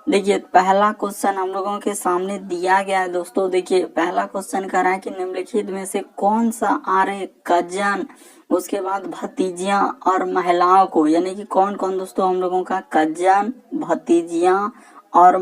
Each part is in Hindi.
देखिए पहला क्वेश्चन हम लोगों के सामने दिया गया है दोस्तों। देखिए पहला क्वेश्चन कह रहा है कि निम्नलिखित में से कौन सा आर्य कजन, उसके बाद भतीजियां और महिलाओं को, यानी कि कौन कौन दोस्तों हम लोगों का कजन, भतीजियां और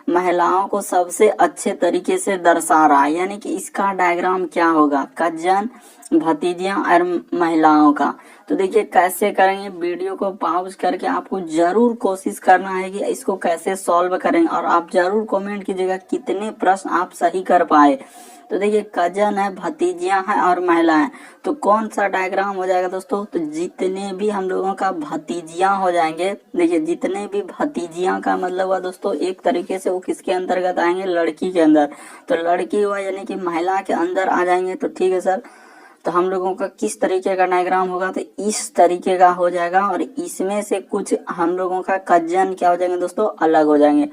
महिलाओं को सबसे अच्छे तरीके से दर्शा रहा है। यानी कि इसका डायग्राम क्या होगा, कजन, भतीजियां और महिलाओं का। तो देखिए कैसे करेंगे, वीडियो को पॉज करके आपको जरूर कोशिश करना है कि इसको कैसे सॉल्व करेंगे, और आप जरूर कमेंट कीजिएगा कितने प्रश्न आप सही कर पाए। तो देखिए कजन है, भतीजियां हैं और महिलाएं, तो कौन सा डायग्राम हो जाएगा दोस्तों, तो जितने भी हम लोगों का भतीजियां हो जाएंगे, देखिए जितने भी भतीजियां का मतलब हुआ दोस्तों एक तरीके से वो किसके अंतर्गत आएंगे, लड़की के अंदर। तो लड़की हुआ यानी कि महिला के अंदर आ जाएंगे। तो ठीक है सर, तो हम लोगों का किस तरीके का डायग्राम होगा, तो इस तरीके का हो जाएगा, और इसमें से कुछ हम लोगों का कजन क्या हो जाएंगे दोस्तों, अलग हो जाएंगे।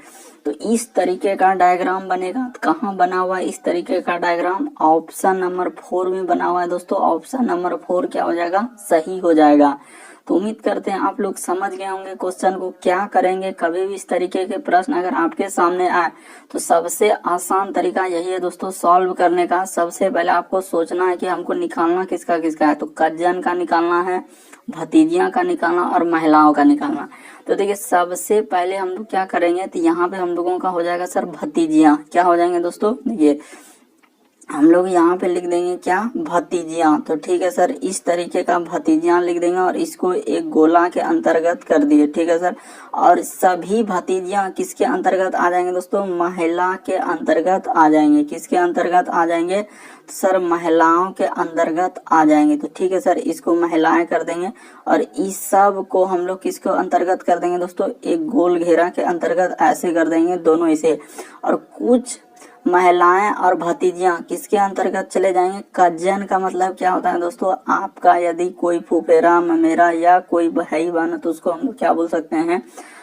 तो इस तरीके का डायग्राम बनेगा। तो कहाँ बना हुआ है इस तरीके का डायग्राम, ऑप्शन नंबर 4 में बना हुआ है दोस्तों। ऑप्शन नंबर 4 क्या हो जाएगा, सही हो जाएगा। तो उम्मीद करते हैं आप लोग समझ गए होंगे क्वेश्चन को। क्या करेंगे, कभी भी इस तरीके के प्रश्न अगर आपके सामने आए तो सबसे आसान तरीका यही है दोस्तों सॉल्व करने का। सबसे पहले आपको सोचना है कि हमको निकालना किसका किसका है, तो कजन का निकालना है, भतीजियां का निकालना और महिलाओं का निकालना। तो देखिए सबसे पहले हम लोग क्या करेंगे, तो यहाँ पे हम लोगों का हो जाएगा सर भतीजियां। क्या हो जाएंगे दोस्तों, देखिए हम लोग यहाँ पे लिख देंगे क्या, भतीजियां। तो ठीक है सर, इस तरीके का भतीजियां लिख देंगे और इसको एक गोला के अंतर्गत कर दिए। ठीक है सर, और सभी भतीजियां किसके अंतर्गत आ जाएंगे दोस्तों, महिला के अंतर्गत आ जाएंगे। किसके अंतर्गत आ जाएंगे, तो सर महिलाओं के अंतर्गत आ जाएंगे। तो ठीक है सर, इसको महिलाएं कर देंगे, और इस सब को हम लोग किसको अंतर्गत कर देंगे दोस्तों, एक गोल घेरा के अंतर्गत ऐसे कर देंगे दोनों इसे। और कुछ महिलाएं और भतीजियां किसके अंतर्गत चले जाएंगे, कजन का मतलब क्या होता है दोस्तों, आपका यदि कोई फुफेरा ममेरा या कोई भाई बहन तो उसको हम लोग क्या बोल सकते हैं,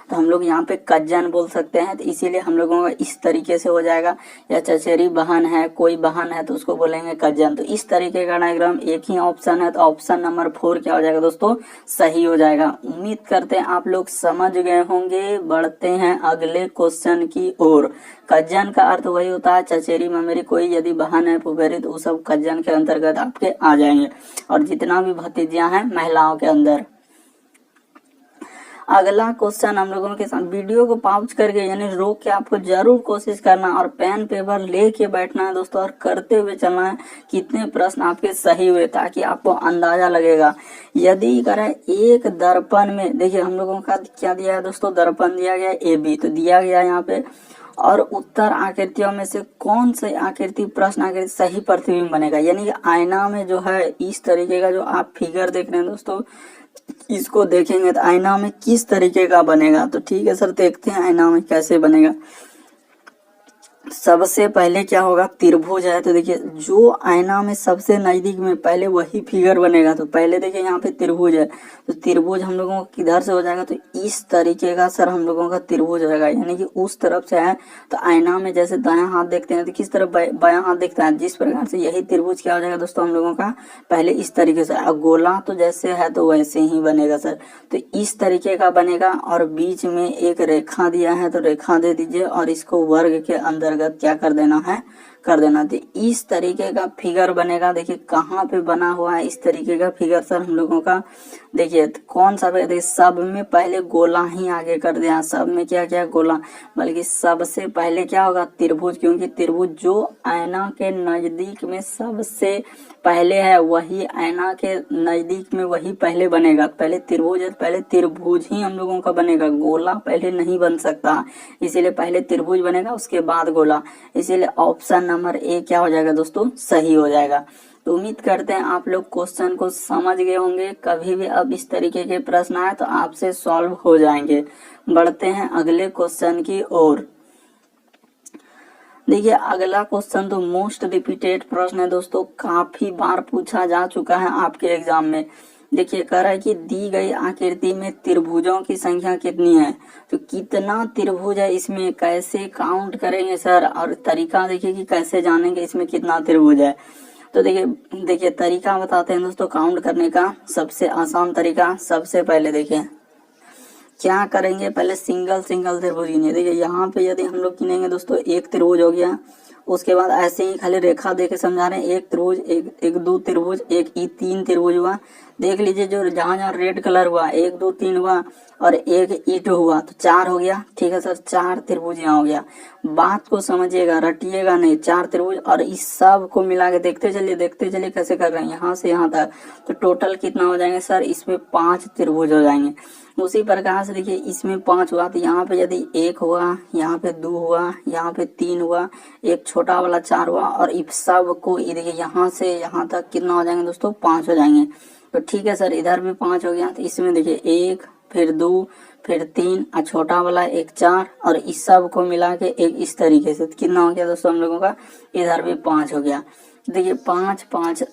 तो हम लोग यहाँ पे कजन बोल सकते हैं। तो इसीलिए हम लोगों का इस तरीके से हो जाएगा। या चचेरी बहन है, कोई बहन है तो उसको बोलेंगे कजन। तो इस तरीके का डायग्राम एक ही ऑप्शन है, तो ऑप्शन नंबर 4 क्या हो जाएगा दोस्तों, सही हो जाएगा। उम्मीद करते हैं आप लोग समझ गए होंगे। बढ़ते हैं अगले क्वेश्चन की ओर। कजन का अर्थ वही होता है चचेरी ममेरी, कोई यदि बहन है फुफेरी तो वो सब कजन के अंतर्गत आपके आ जाएंगे, और जितना भी भतीजियां हैं महिलाओं के अंदर। अगला क्वेश्चन हम लोगों के साथ, वीडियो को पॉज करके यानी रोक के आपको जरूर कोशिश करना और पेन पेपर लेके बैठना है दोस्तों, और करते हुए चलना है कितने प्रश्न आपके सही हुए, ताकि आपको अंदाजा लगेगा। यदि करें एक दर्पण में, देखिए हम लोगों का क्या दिया है दोस्तों, दर्पण दिया गया AB, तो दिया गया यहाँ पे, और उत्तर आकृतियों में से कौन सी आकृति प्रश्न आकृति सही प्रतिबिंब बनेगा। यानी कि आईना में जो है इस तरीके का जो आप फिगर देख रहे हैं दोस्तों, इसको देखेंगे तो आईना में किस तरीके का बनेगा। तो ठीक है सर, देखते हैं आईना में कैसे बनेगा। सबसे पहले क्या होगा, त्रिभुज है, तो देखिए जो आईना में सबसे नजदीक में पहले वही फिगर बनेगा। तो पहले देखिए यहाँ पे त्रिभुज है, तो त्रिभुज हम लोगों को किधर से हो जाएगा, तो इस तरीके का सर हम लोगों का त्रिभुज होगा। यानी कि उस तरफ से है, तो आईना में जैसे दायां हाथ देखते हैं तो किस तरफ बायां हाथ दिखता है, जिस प्रकार से यही त्रिभुज क्या हो जाएगा दोस्तों हम लोगों का पहले इस तरीके से। अब गोला तो जैसे है तो वैसे ही बनेगा सर, तो इस तरीके का बनेगा, और बीच में एक रेखा दिया है तो रेखा दे दीजिए, और इसको वर्ग के अंतर्गत क्या कर देना है, कर देना। तो इस तरीके का फिगर बनेगा। देखिए कहाँ पे बना हुआ है इस तरीके का फिगर सर हम लोगों का, देखिए कौन सा, देखिए सब में पहले गोला ही आगे कर दिया, सब में क्या क्या गोला, बल्कि सबसे पहले क्या होगा, त्रिभुज, क्योंकि त्रिभुज जो आईना के नजदीक में सबसे पहले है वही आईना के नजदीक में वही पहले बनेगा। पहले त्रिभुज है, पहले त्रिभुज ही हम लोगों का बनेगा, गोला पहले नहीं बन सकता, इसीलिए पहले त्रिभुज बनेगा उसके बाद गोला। इसीलिए ऑप्शन नंबर A क्या हो जाएगा दोस्तों, सही हो जाएगा। तो उम्मीद करते हैं आप लोग क्वेश्चन को समझ गए होंगे। कभी भी अब इस तरीके के प्रश्न आए तो आपसे सॉल्व हो जाएंगे। बढ़ते हैं अगले क्वेश्चन की ओर। देखिए अगला क्वेश्चन तो मोस्ट रिपीटेड प्रश्न है दोस्तों, काफी बार पूछा जा चुका है आपके एग्जाम में। देखिए कह रहा है कि दी गई आकृति में त्रिभुजों की संख्या कितनी है, तो कितना त्रिभुज है इसमें कैसे काउंट करेंगे सर, और तरीका देखिए कि कैसे जानेंगे इसमें कितना त्रिभुज है। तो देखिए तरीका बताते हैं दोस्तों काउंट करने का। सबसे आसान तरीका, सबसे पहले देखिए क्या करेंगे, पहले सिंगल सिंगल त्रिभुज गिनिए। देखिए यहाँ पे यदि हम लोग गिनेंगे दोस्तों, एक त्रिभुज हो गया, उसके बाद ऐसे ही खाली रेखा देके समझा रहे हैं, एक त्रिभुज, एक दो त्रिभुज, एक ई तीन त्रिभुज हुआ। देख लीजिए जो जहाँ जहाँ रेड कलर हुआ, एक दो तीन हुआ और एक ईट हुआ, तो चार हो गया। ठीक है सर, चार त्रिभुज यहाँ हो गया। बात को समझिएगा, रटिएगा नहीं, चार त्रिभुज और इस सब को मिला के देखते चलिए कैसे कर रहे हैं यहाँ से यहाँ तक। तो टोटल कितना हो जाएंगे सर, इसमें 5 त्रिभुज हो जाएंगे। उसी प्रकार से देखिए इसमें 5 हुआ, तो यहाँ पे यदि 1 हुआ, यहाँ पे 2 हुआ, यहाँ पे 3 हुआ, एक छोटा वाला 4 हुआ और इस सब को देखिए यहाँ से यहाँ तक कितना हो जाएंगे दोस्तों, 5 हो जाएंगे। तो ठीक है सर, इधर भी 5 हो गया। तो इसमें देखिए 1 फिर 2 फिर 3 और छोटा वाला एक 4 और इस सब को मिला के एक इस तरीके से, तो कितना हो गया दोस्तों हम लोगों का, इधर भी 5 हो गया। देखिए 5 5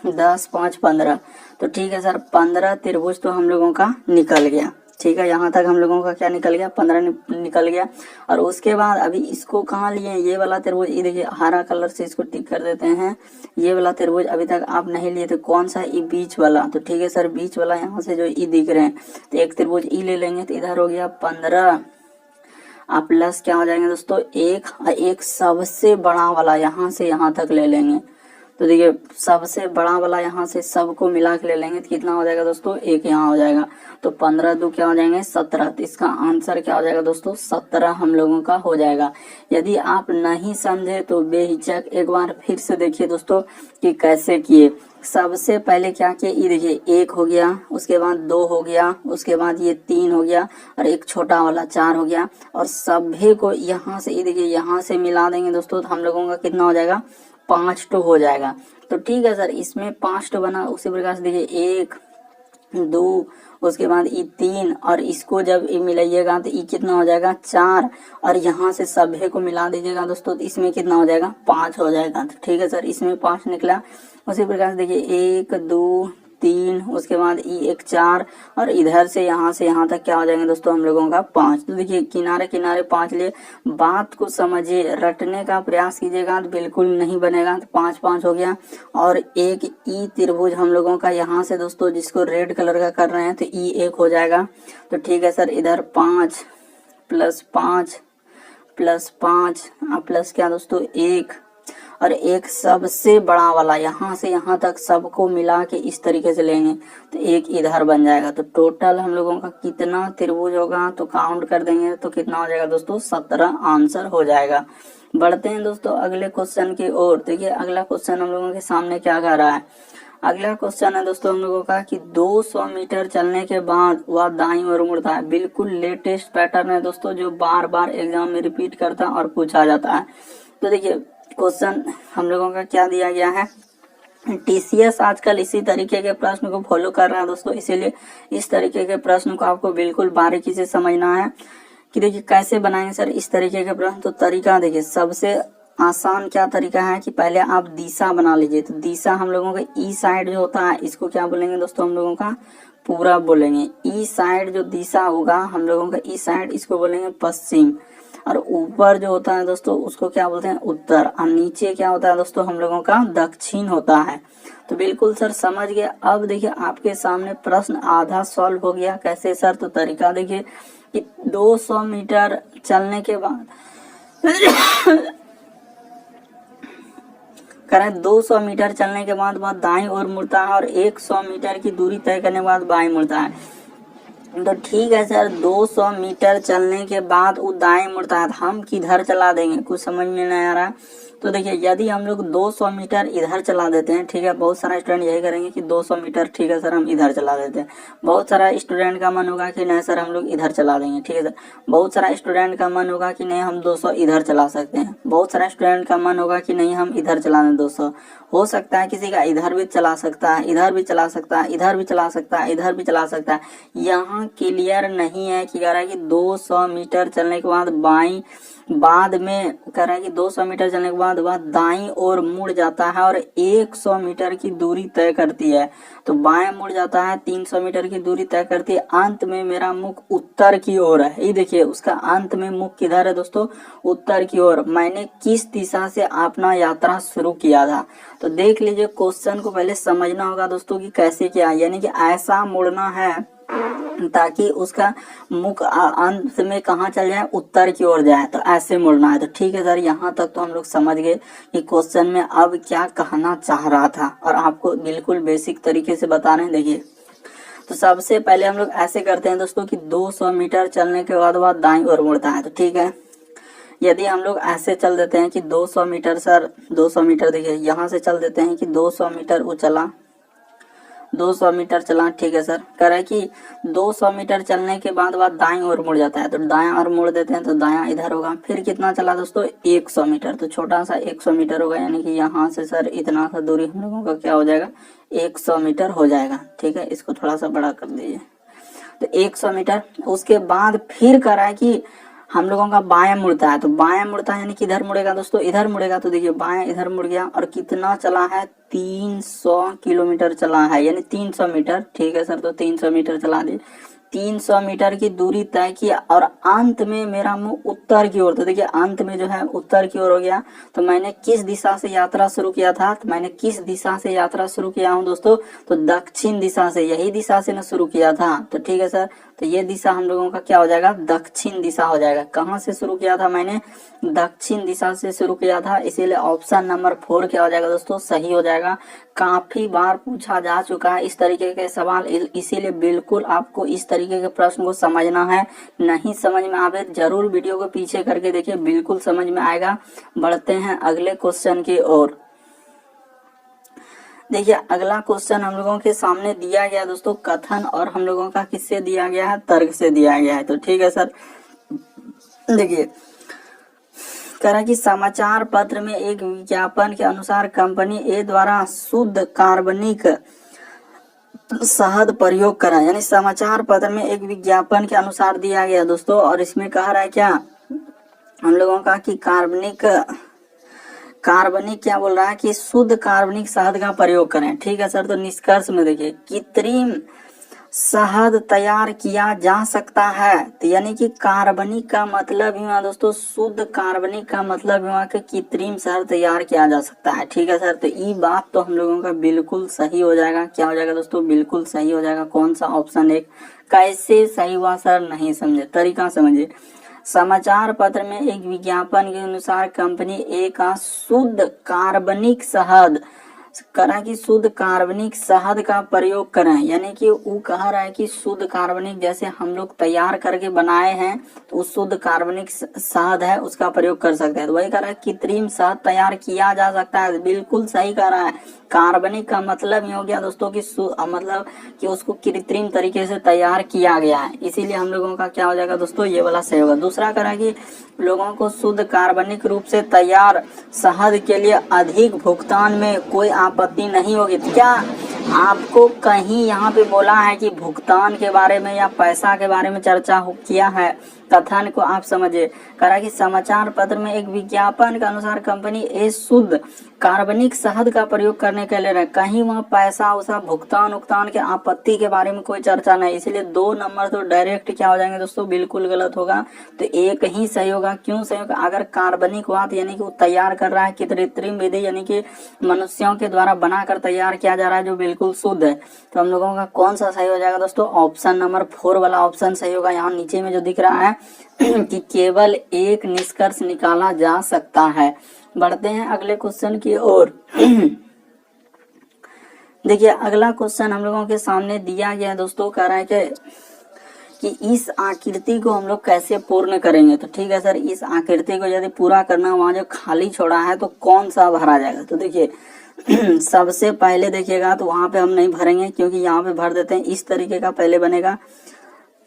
10 5 15, तो ठीक है सर 15 त्रिभुज तो हम लोगों का निकल गया। ठीक है, यहाँ तक हम लोगों का क्या निकल गया, 15 निकल गया। और उसके बाद अभी इसको कहाँ लिए, ये वाला त्रिभुज, ये देखिए हरा कलर से इसको टिक कर देते हैं। ये वाला त्रिभुज अभी तक आप नहीं लिए थे, कौन सा, ई बीच वाला। तो ठीक है सर, बीच वाला यहाँ से जो ई दिख रहे हैं, तो एक त्रिभुज ई ले लेंगे, तो इधर हो गया 15 आप प्लस क्या हो जाएंगे दोस्तों, एक सबसे बड़ा वाला यहाँ से यहाँ तक ले लेंगे। तो देखिए सबसे बड़ा वाला यहाँ से सबको मिला के ले लेंगे, तो कितना हो जाएगा दोस्तों, एक यहाँ हो जाएगा। तो 15 दो क्या हो जाएंगे, 17। तो इसका आंसर क्या हो जाएगा दोस्तों, 17 हम लोगों का हो जाएगा। यदि आप नहीं समझे तो बेहिचक एक बार फिर से देखिए दोस्तों कि कैसे किए। सबसे पहले क्या किए, ये देखिए 1 हो गया, उसके बाद 2 हो गया, उसके बाद ये 3 हो गया और एक छोटा वाला 4 हो गया और सभी को यहाँ से, ये देखिए यहाँ से मिला देंगे दोस्तों, तो हम लोगों का कितना हो जाएगा, 5 टो हो जाएगा। तो ठीक है सर, इसमें 5 टो बना। उसी प्रकार से देखिए 1 2 उसके बाद ई 3 और इसको जब मिलाइएगा तो ई कितना हो जाएगा, 4 और यहाँ से सभी को मिला दीजिएगा दोस्तों, तो इसमें कितना हो जाएगा, 5 हो जाएगा। तो ठीक है सर, इसमें 5 निकला। उसी प्रकार से देखिए 1 2 3 उसके बाद ई एक 4 और इधर से यहाँ तक क्या हो जाएंगे दोस्तों हम लोगों का 5। तो देखिए किनारे किनारे 5 लिए, बात को समझिए, रटने का प्रयास कीजिएगा तो बिल्कुल नहीं बनेगा। तो 5 5 हो गया और एक ई त्रिभुज हम लोगों का यहाँ से दोस्तों, जिसको रेड कलर का कर रहे हैं, तो ई 1 हो जाएगा। तो ठीक है सर, इधर 5 प्लस 5 प्लस 5 प्लस क्या दोस्तों 1 और एक सबसे बड़ा वाला यहाँ से यहाँ तक सबको मिला के इस तरीके से लेंगे, तो एक इधर बन जाएगा। तो टोटल हम लोगों का कितना त्रिभुज होगा, तो काउंट कर देंगे तो कितना हो जाएगा दोस्तों, 17 आंसर हो जाएगा। बढ़ते हैं दोस्तों अगले क्वेश्चन की ओर। देखिए अगला क्वेश्चन हम लोगों के सामने क्या कर रहा है। अगला क्वेश्चन है दोस्तों हम लोगों का कि 200 मीटर चलने के बाद वह दाईं ओर मुड़ता है। बिल्कुल लेटेस्ट पैटर्न है दोस्तों, जो बार बार एग्जाम में रिपीट करता और पूछा जाता है। तो देखिए क्वेश्चन हम लोगों का क्या दिया गया है, टीसीएस आजकल इसी तरीके के प्रश्न को फॉलो कर रहा है दोस्तों, इसीलिए इस तरीके के प्रश्न को आपको बिल्कुल बारीकी से समझना है कि देखिए कैसे बनाएंगे सर इस तरीके के प्रश्न। तो तरीका देखिए, सबसे आसान क्या तरीका है कि पहले आप दिशा बना लीजिए। तो दिशा हम लोगों का ई साइड जो होता है, इसको क्या बोलेंगे दोस्तों, हम लोगों का पूरा बोलेंगे। ई साइड जो दिशा होगा हम लोगों का ई साइड, इसको बोलेंगे पश्चिम। और ऊपर जो होता है दोस्तों उसको क्या बोलते हैं, उत्तर। और नीचे क्या होता है दोस्तों हम लोगों का दक्षिण होता है। तो बिल्कुल सर समझ गए। अब देखिए आपके सामने प्रश्न आधा सॉल्व हो गया। कैसे सर, तो तरीका देखिए कि 200 मीटर चलने के बाद करें 200 मीटर चलने के बाद वह दाईं ओर मुड़ता है और 100 मीटर की दूरी तय करने के बाद बाईं मुड़ता है। तो ठीक है सर, 200 मीटर चलने के बाद वो दाएं मुड़ता है, हम किधर चला देंगे, कुछ समझ में नहीं आ रहा। तो देखिए यदि हम लोग 200 मीटर इधर चला देते हैं, ठीक है, बहुत सारा स्टूडेंट यही करेंगे कि 200 मीटर ठीक है सर हम इधर चला देते हैं। बहुत सारा स्टूडेंट का मन होगा कि नहीं सर हम लोग इधर चला देंगे, ठीक है सर। बहुत सारा स्टूडेंट का मन होगा कि नहीं हम 200 इधर चला सकते हैं। बहुत सारा स्टूडेंट का मन होगा कि नहीं हम इधर चला दें 200। हो सकता है किसी का इधर भी चला सकता है, इधर भी चला सकता है, इधर भी चला सकता है, इधर भी चला सकता है। यहाँ क्लियर नहीं है कि कह रहा है कि 200 मीटर चलने के बाद बाद में कह रहा है कि 200 मीटर चलने के बाद वह दाईं ओर मुड़ जाता है और 100 मीटर की दूरी तय करती है। तो बाएं मुड़ जाता है, 300 मीटर की दूरी तय करती है। अंत में मेरा मुख उत्तर की ओर है। ये देखिए उसका अंत में मुख किधर है दोस्तों, उत्तर की ओर। मैंने किस दिशा से अपना यात्रा शुरू किया था, तो देख लीजिए क्वेश्चन को पहले समझना होगा दोस्तों कि कैसे किया, यानी कि ऐसा मुड़ना है ताकि उसका मुख अंत में कहाँ चल जाए, उत्तर की ओर जाए, तो ऐसे मुड़ना है। तो ठीक है सर, यहाँ तक तो हम लोग समझ गए कि क्वेश्चन में अब क्या कहना चाह रहा था, और आपको बिल्कुल बेसिक तरीके से बता रहे हैं। देखिए, तो सबसे पहले हम लोग ऐसे करते हैं दोस्तों कि 200 मीटर चलने के बाद वह दाईं ओर मुड़ता है। तो ठीक है, यदि हम लोग ऐसे चल देते हैं कि 200 मीटर सर, 200 मीटर, देखिए यहाँ से चल देते हैं कि 200 मीटर वो चला, 200 मीटर चला, ठीक है सर। कह रहा है कि 200 मीटर चलने के बाद वह दाईं ओर मुड़ जाता है, तो दायां ओर मुड़ देते हैं, तो दायां इधर होगा। फिर कितना चला दोस्तों, 100 मीटर, तो छोटा सा 100 मीटर होगा, यानी कि यहाँ से सर इतना सा दूरी हम लोगों का क्या हो जाएगा, 100 मीटर हो जाएगा। ठीक है, इसको थोड़ा सा बड़ा कर दीजिए, तो 100 मीटर। उसके बाद फिर कह रहा है कि हम लोगों का बायां मुड़ता है, तो बायां मुड़ता है यानी कि इधर मुड़ेगा दोस्तों, इधर मुड़ेगा। तो देखिए बायां इधर मुड़ गया, और कितना चला है, 300 किलोमीटर चला है, यानी 300 मीटर। ठीक है सर, तो 300 मीटर चला दी, 300 मीटर की दूरी तय किया, और अंत में मेरा मुंह उत्तर की ओर। तो देखिए अंत में जो है उत्तर की ओर हो गया। तो मैंने किस दिशा से यात्रा शुरू किया था, तो मैंने किस दिशा से यात्रा शुरू किया हूँ दोस्तों, तो दक्षिण दिशा से, यही दिशा से ना शुरू किया था। तो ठीक है सर, तो ये दिशा हम लोगों का क्या हो जाएगा, दक्षिण दिशा हो जाएगा। कहाँ से शुरू किया था मैंने, दक्षिण दिशा से शुरू किया था, इसीलिए ऑप्शन नंबर 4 क्या हो जाएगा दोस्तों, सही हो जाएगा। काफी बार पूछा जा चुका है इस तरीके के सवाल, इसीलिए बिल्कुल आपको इस तरीके के प्रश्न को समझना है। नहीं समझ में आवे जरूर वीडियो को पीछे करके देखिए, बिल्कुल समझ में आएगा। बढ़ते हैं अगले क्वेश्चन की ओर। देखिए अगला क्वेश्चन हम लोगों के सामने दिया गया दोस्तों, कथन, और हम लोगों का किससे दिया गया है, तर्क से दिया गया है। तो ठीक है सर, देखिए कह रहा है कि समाचार पत्र में एक विज्ञापन के अनुसार कंपनी ए द्वारा शुद्ध कार्बनिक शहद प्रयोग करा, यानी समाचार पत्र में एक विज्ञापन के अनुसार दिया गया दोस्तों, और इसमें कह रहा है क्या हम लोगों का कि कार्बनिक क्या बोल रहा है कि शुद्ध कार्बनिक शहद का प्रयोग करें। ठीक है सर, तो निष्कर्ष में देखिए कृत्रिम शहद तैयार किया जा सकता है, तो यानी कि कार्बनिक का मतलब हुआ दोस्तों, शुद्ध कार्बनिक का मतलब हुआ कि कृत्रिम शहद तैयार किया जा सकता है। ठीक है सर, तो ये बात तो हम लोगों का बिल्कुल सही हो जाएगा। क्या हो जाएगा दोस्तों, बिल्कुल सही हो जाएगा। कौन सा, ऑप्शन 1। कैसे सही हुआ सर, नहीं समझे, तरीका समझिए। समाचार पत्र में एक विज्ञापन के अनुसार कंपनी ए का शुद्ध कार्बनिक शहद करा कि शुद्ध कार्बनिक शहद का प्रयोग करें, यानी कि वो कह रहा है कि शुद्ध कार्बनिक जैसे हम लोग तैयार करके बनाए हैं, तो उस शुद्ध कार्बनिक शहद है उसका प्रयोग कर सकते हैं। तो वही कह रहा है कृत्रिम शहद तैयार किया जा सकता है, बिल्कुल सही कह रहा है। कार्बनिक का मतलब ये हो गया दोस्तों कि मतलब कि उसको कृत्रिम तरीके से तैयार किया गया है, इसीलिए हम लोगों का क्या हो जाएगा दोस्तों, ये वाला सही होगा। दूसरा करा कि लोगों को शुद्ध कार्बनिक रूप से तैयार शहद के लिए अधिक भुगतान में कोई आपत्ति नहीं होगी। क्या आपको कहीं यहाँ पे बोला है कि भुगतान के बारे में या पैसा के बारे में चर्चा किया है? कथन को आप समझिए, करा कि समाचार पत्र में एक विज्ञापन के अनुसार कंपनी ए शुद्ध कार्बनिक शहद का प्रयोग करने के लिए, कहीं वहाँ पैसा उसा भुगतान उगतान के आपत्ति के बारे में कोई चर्चा नहीं, इसलिए 2 नंबर तो डायरेक्ट क्या हो जाएंगे दोस्तों, बिल्कुल गलत होगा। तो एक ही सही होगा। क्यों सही होगा, अगर कार्बनिक हुआ तो यानी कि वो तैयार कर रहा है कृत्रिम विधि, यानी कि मनुष्यों के द्वारा बनाकर तैयार किया जा रहा है, जो बिल्कुल शुद्ध है। तो हम लोगों का कौन सा सही हो जाएगा दोस्तों, ऑप्शन नंबर 4 वाला ऑप्शन सही होगा। यहाँ नीचे में जो दिख रहा है कि केवल एक निष्कर्ष निकाला जा सकता है। बढ़ते हैं अगले क्वेश्चन की ओर। देखिए अगला क्वेश्चन हम लोगों के सामने दिया गया है दोस्तों, कह रहा है कि इस आकृति को हम लोग कैसे पूर्ण करेंगे। तो ठीक है सर, इस आकृति को यदि पूरा करना, वहाँ जो खाली छोड़ा है तो कौन सा भरा जाएगा। तो देखिए सबसे पहले देखिएगा तो वहाँ पे हम नहीं भरेंगे, क्योंकि यहाँ पे भर देते हैं। इस तरीके का पहले बनेगा,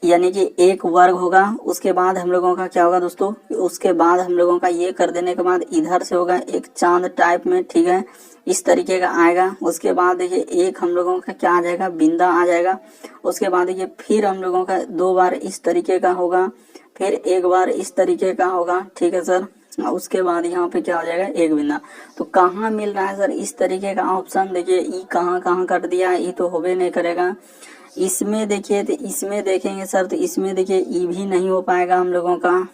यानी कि एक वर्ग होगा। उसके बाद हम लोगों का क्या होगा दोस्तों, उसके बाद हम लोगों का ये कर देने के बाद इधर से होगा एक चांद टाइप में, ठीक है, इस तरीके का आएगा। उसके बाद देखिए एक हम लोगों का क्या आ जाएगा, बिंदा आ जाएगा। उसके बाद देखिए फिर हम लोगों का 2 बार इस तरीके का होगा, फिर 1 बार इस तरीके का होगा, ठीक है सर। उसके बाद यहाँ पे क्या हो जाएगा, एक बिंदा। तो कहाँ मिल रहा है सर इस तरीके का ऑप्शन, देखिए ई कहाँ कट दिया है, ई तो होबे नहीं करेगा। इसमें देखिए, तो इसमें देखेंगे सर, तो इसमें देखिए ई भी नहीं हो पाएगा हम लोगों का।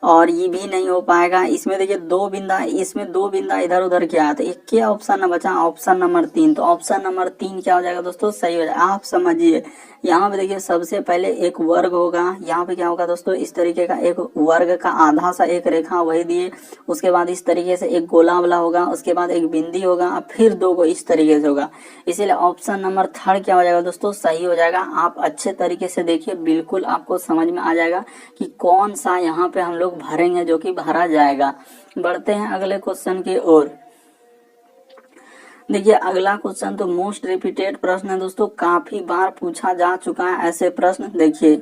और ये भी नहीं हो पाएगा। इसमें देखिए दो बिंदा, इसमें दो बिंदा इधर उधर क्या है, तो एक क्या ऑप्शन न बचा, ऑप्शन नंबर 3। तो ऑप्शन नंबर 3 क्या हो जाएगा दोस्तों, सही हो जाएगा। आप समझिए यहाँ पे देखिए सबसे पहले एक वर्ग होगा, यहाँ पे क्या होगा दोस्तों, इस तरीके का एक वर्ग का आधा सा एक रेखा वही दिए, उसके बाद इस तरीके से एक गोला वाला होगा, उसके बाद एक बिंदी होगा, और फिर दो को इस तरीके से होगा। इसीलिए ऑप्शन नंबर 3 क्या हो जाएगा दोस्तों, सही हो जाएगा। आप अच्छे तरीके से देखिए, बिल्कुल आपको समझ में आ जाएगा कि कौन सा यहाँ पे हम लोग भरेंगे जो कि भरा जाएगा। बढ़ते हैं अगले क्वेश्चन की ओर। देखिए अगला क्वेश्चन तो मोस्ट रिपीटेड प्रश्न है दोस्तों, काफी बार पूछा जा चुका है ऐसे प्रश्न। देखिए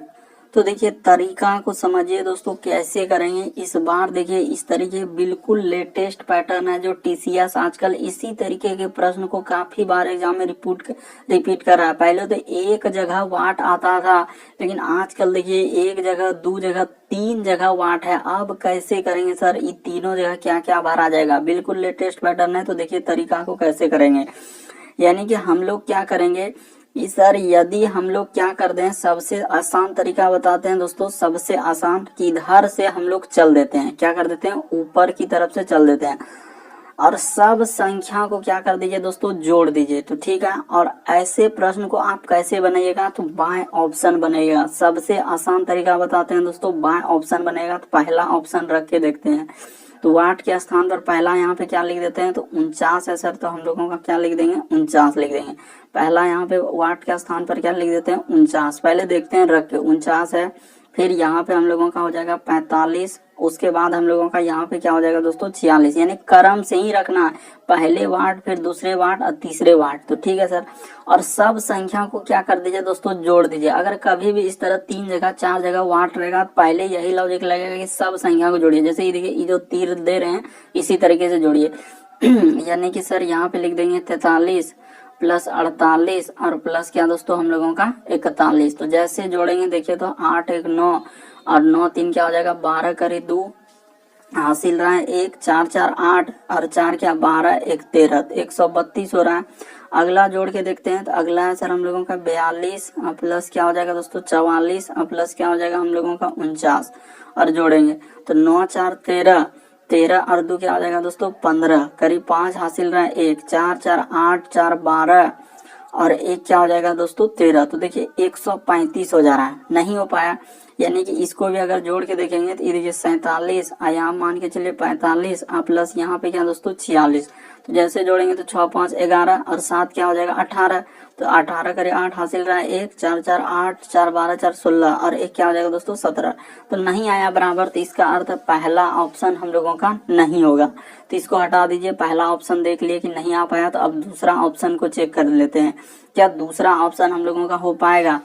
तो देखिए तरीका को समझिए दोस्तों कैसे करेंगे इस बार। देखिए इस तरीके बिल्कुल लेटेस्ट पैटर्न है जो टीसीएस आजकल इसी तरीके के प्रश्न को काफी बार एग्जाम में रिपीट कर रहा है। पहले तो एक जगह वाट आता था, लेकिन आजकल देखिए एक जगह, दो जगह, 3 जगह वाट है। अब कैसे करेंगे सर, ये तीनों जगह क्या क्या भरा जाएगा, बिल्कुल लेटेस्ट पैटर्न है। तो देखिए तरीका को कैसे करेंगे, यानी कि हम लोग क्या करेंगे सर, यदि हम लोग क्या करते हैं, सबसे आसान तरीका बताते हैं दोस्तों। सबसे आसान कि इधर से हम लोग चल देते हैं, क्या कर देते हैं, ऊपर की तरफ से चल देते हैं, और सब संख्या को क्या कर दीजिए दोस्तों, जोड़ दीजिए। तो ठीक है, और ऐसे प्रश्न को आप कैसे बनाइएगा, तो बाय ऑप्शन बनेगा। सबसे आसान तरीका बताते हैं दोस्तों, बाय ऑप्शन बनेगा। तो पहला ऑप्शन रख के देखते हैं। तो वाट के स्थान पर पहला यहाँ पे क्या लिख देते हैं, तो 49 है सर। तो हम लोगों का क्या लिख देंगे, 49 लिख देंगे। पहला यहाँ पे वाट के स्थान पर क्या लिख देते हैं, 49। पहले देखते हैं रख के, 49 है। फिर यहाँ पे हम लोगों का हो जाएगा 45। उसके बाद हम लोगों का यहाँ पे क्या हो जाएगा दोस्तों, 46। यानी क्रम से ही रखना है, पहले वाट, फिर दूसरे वाट और तीसरे वाट। तो ठीक है सर, और सब संख्या को क्या कर दीजिए दोस्तों, जोड़ दीजिए। अगर कभी भी इस तरह 3 जगह 4 जगह वाट रहेगा, पहले यही लॉजिक लगेगा कि सब संख्या को जोड़िए। जैसे ये देखिए, ये जो तीर दे रहे हैं इसी तरीके से जोड़िए। यानी कि सर यहाँ पे लिख देंगे 43 प्लस 48 और प्लस क्या दोस्तों हम लोगों का 41। तो जैसे जोड़ेंगे देखिए, तो 8 1 9 और 9 3 क्या हो जाएगा, 12 करे 2 हासिल रहा है 1, 4 4 8 और 4 क्या 12 1 13, 132 हो रहा है। अगला जोड़ के देखते हैं। तो अगला है सर हम लोगों का 42 और प्लस क्या हो जाएगा दोस्तों 44 और प्लस क्या हो जाएगा हम लोगों का 49 और जोड़ेंगे तो 9 4 13, 13 और 2 क्या हो जाएगा दोस्तों 15, करीब 5 हासिल रहा है 1, 4 4 8 4 12 और 1 क्या हो जाएगा दोस्तों 13। तो देखिए 135 हो जा रहा है, नहीं हो पाया। यानी कि इसको भी अगर जोड़ के देखेंगे तो ये देखिए 47 यहाँ मान के चलिए 45 प्लस यहाँ पे क्या दोस्तों 46। तो जैसे जोड़ेंगे तो 6 5 11 और 7 क्या हो जाएगा 18। तो 18 करे 8 हासिल रहा है 1, 4 4 8 4 12 4 16 और 1 क्या हो जाएगा दोस्तों 17। तो नहीं आया बराबर, तो इसका अर्थ पहला ऑप्शन हम लोगों का नहीं होगा। तो इसको हटा दीजिए, पहला ऑप्शन देख लिए कि नहीं आ पाया। तो अब दूसरा ऑप्शन को चेक कर लेते हैं, क्या दूसरा ऑप्शन हम लोगों का हो पाएगा।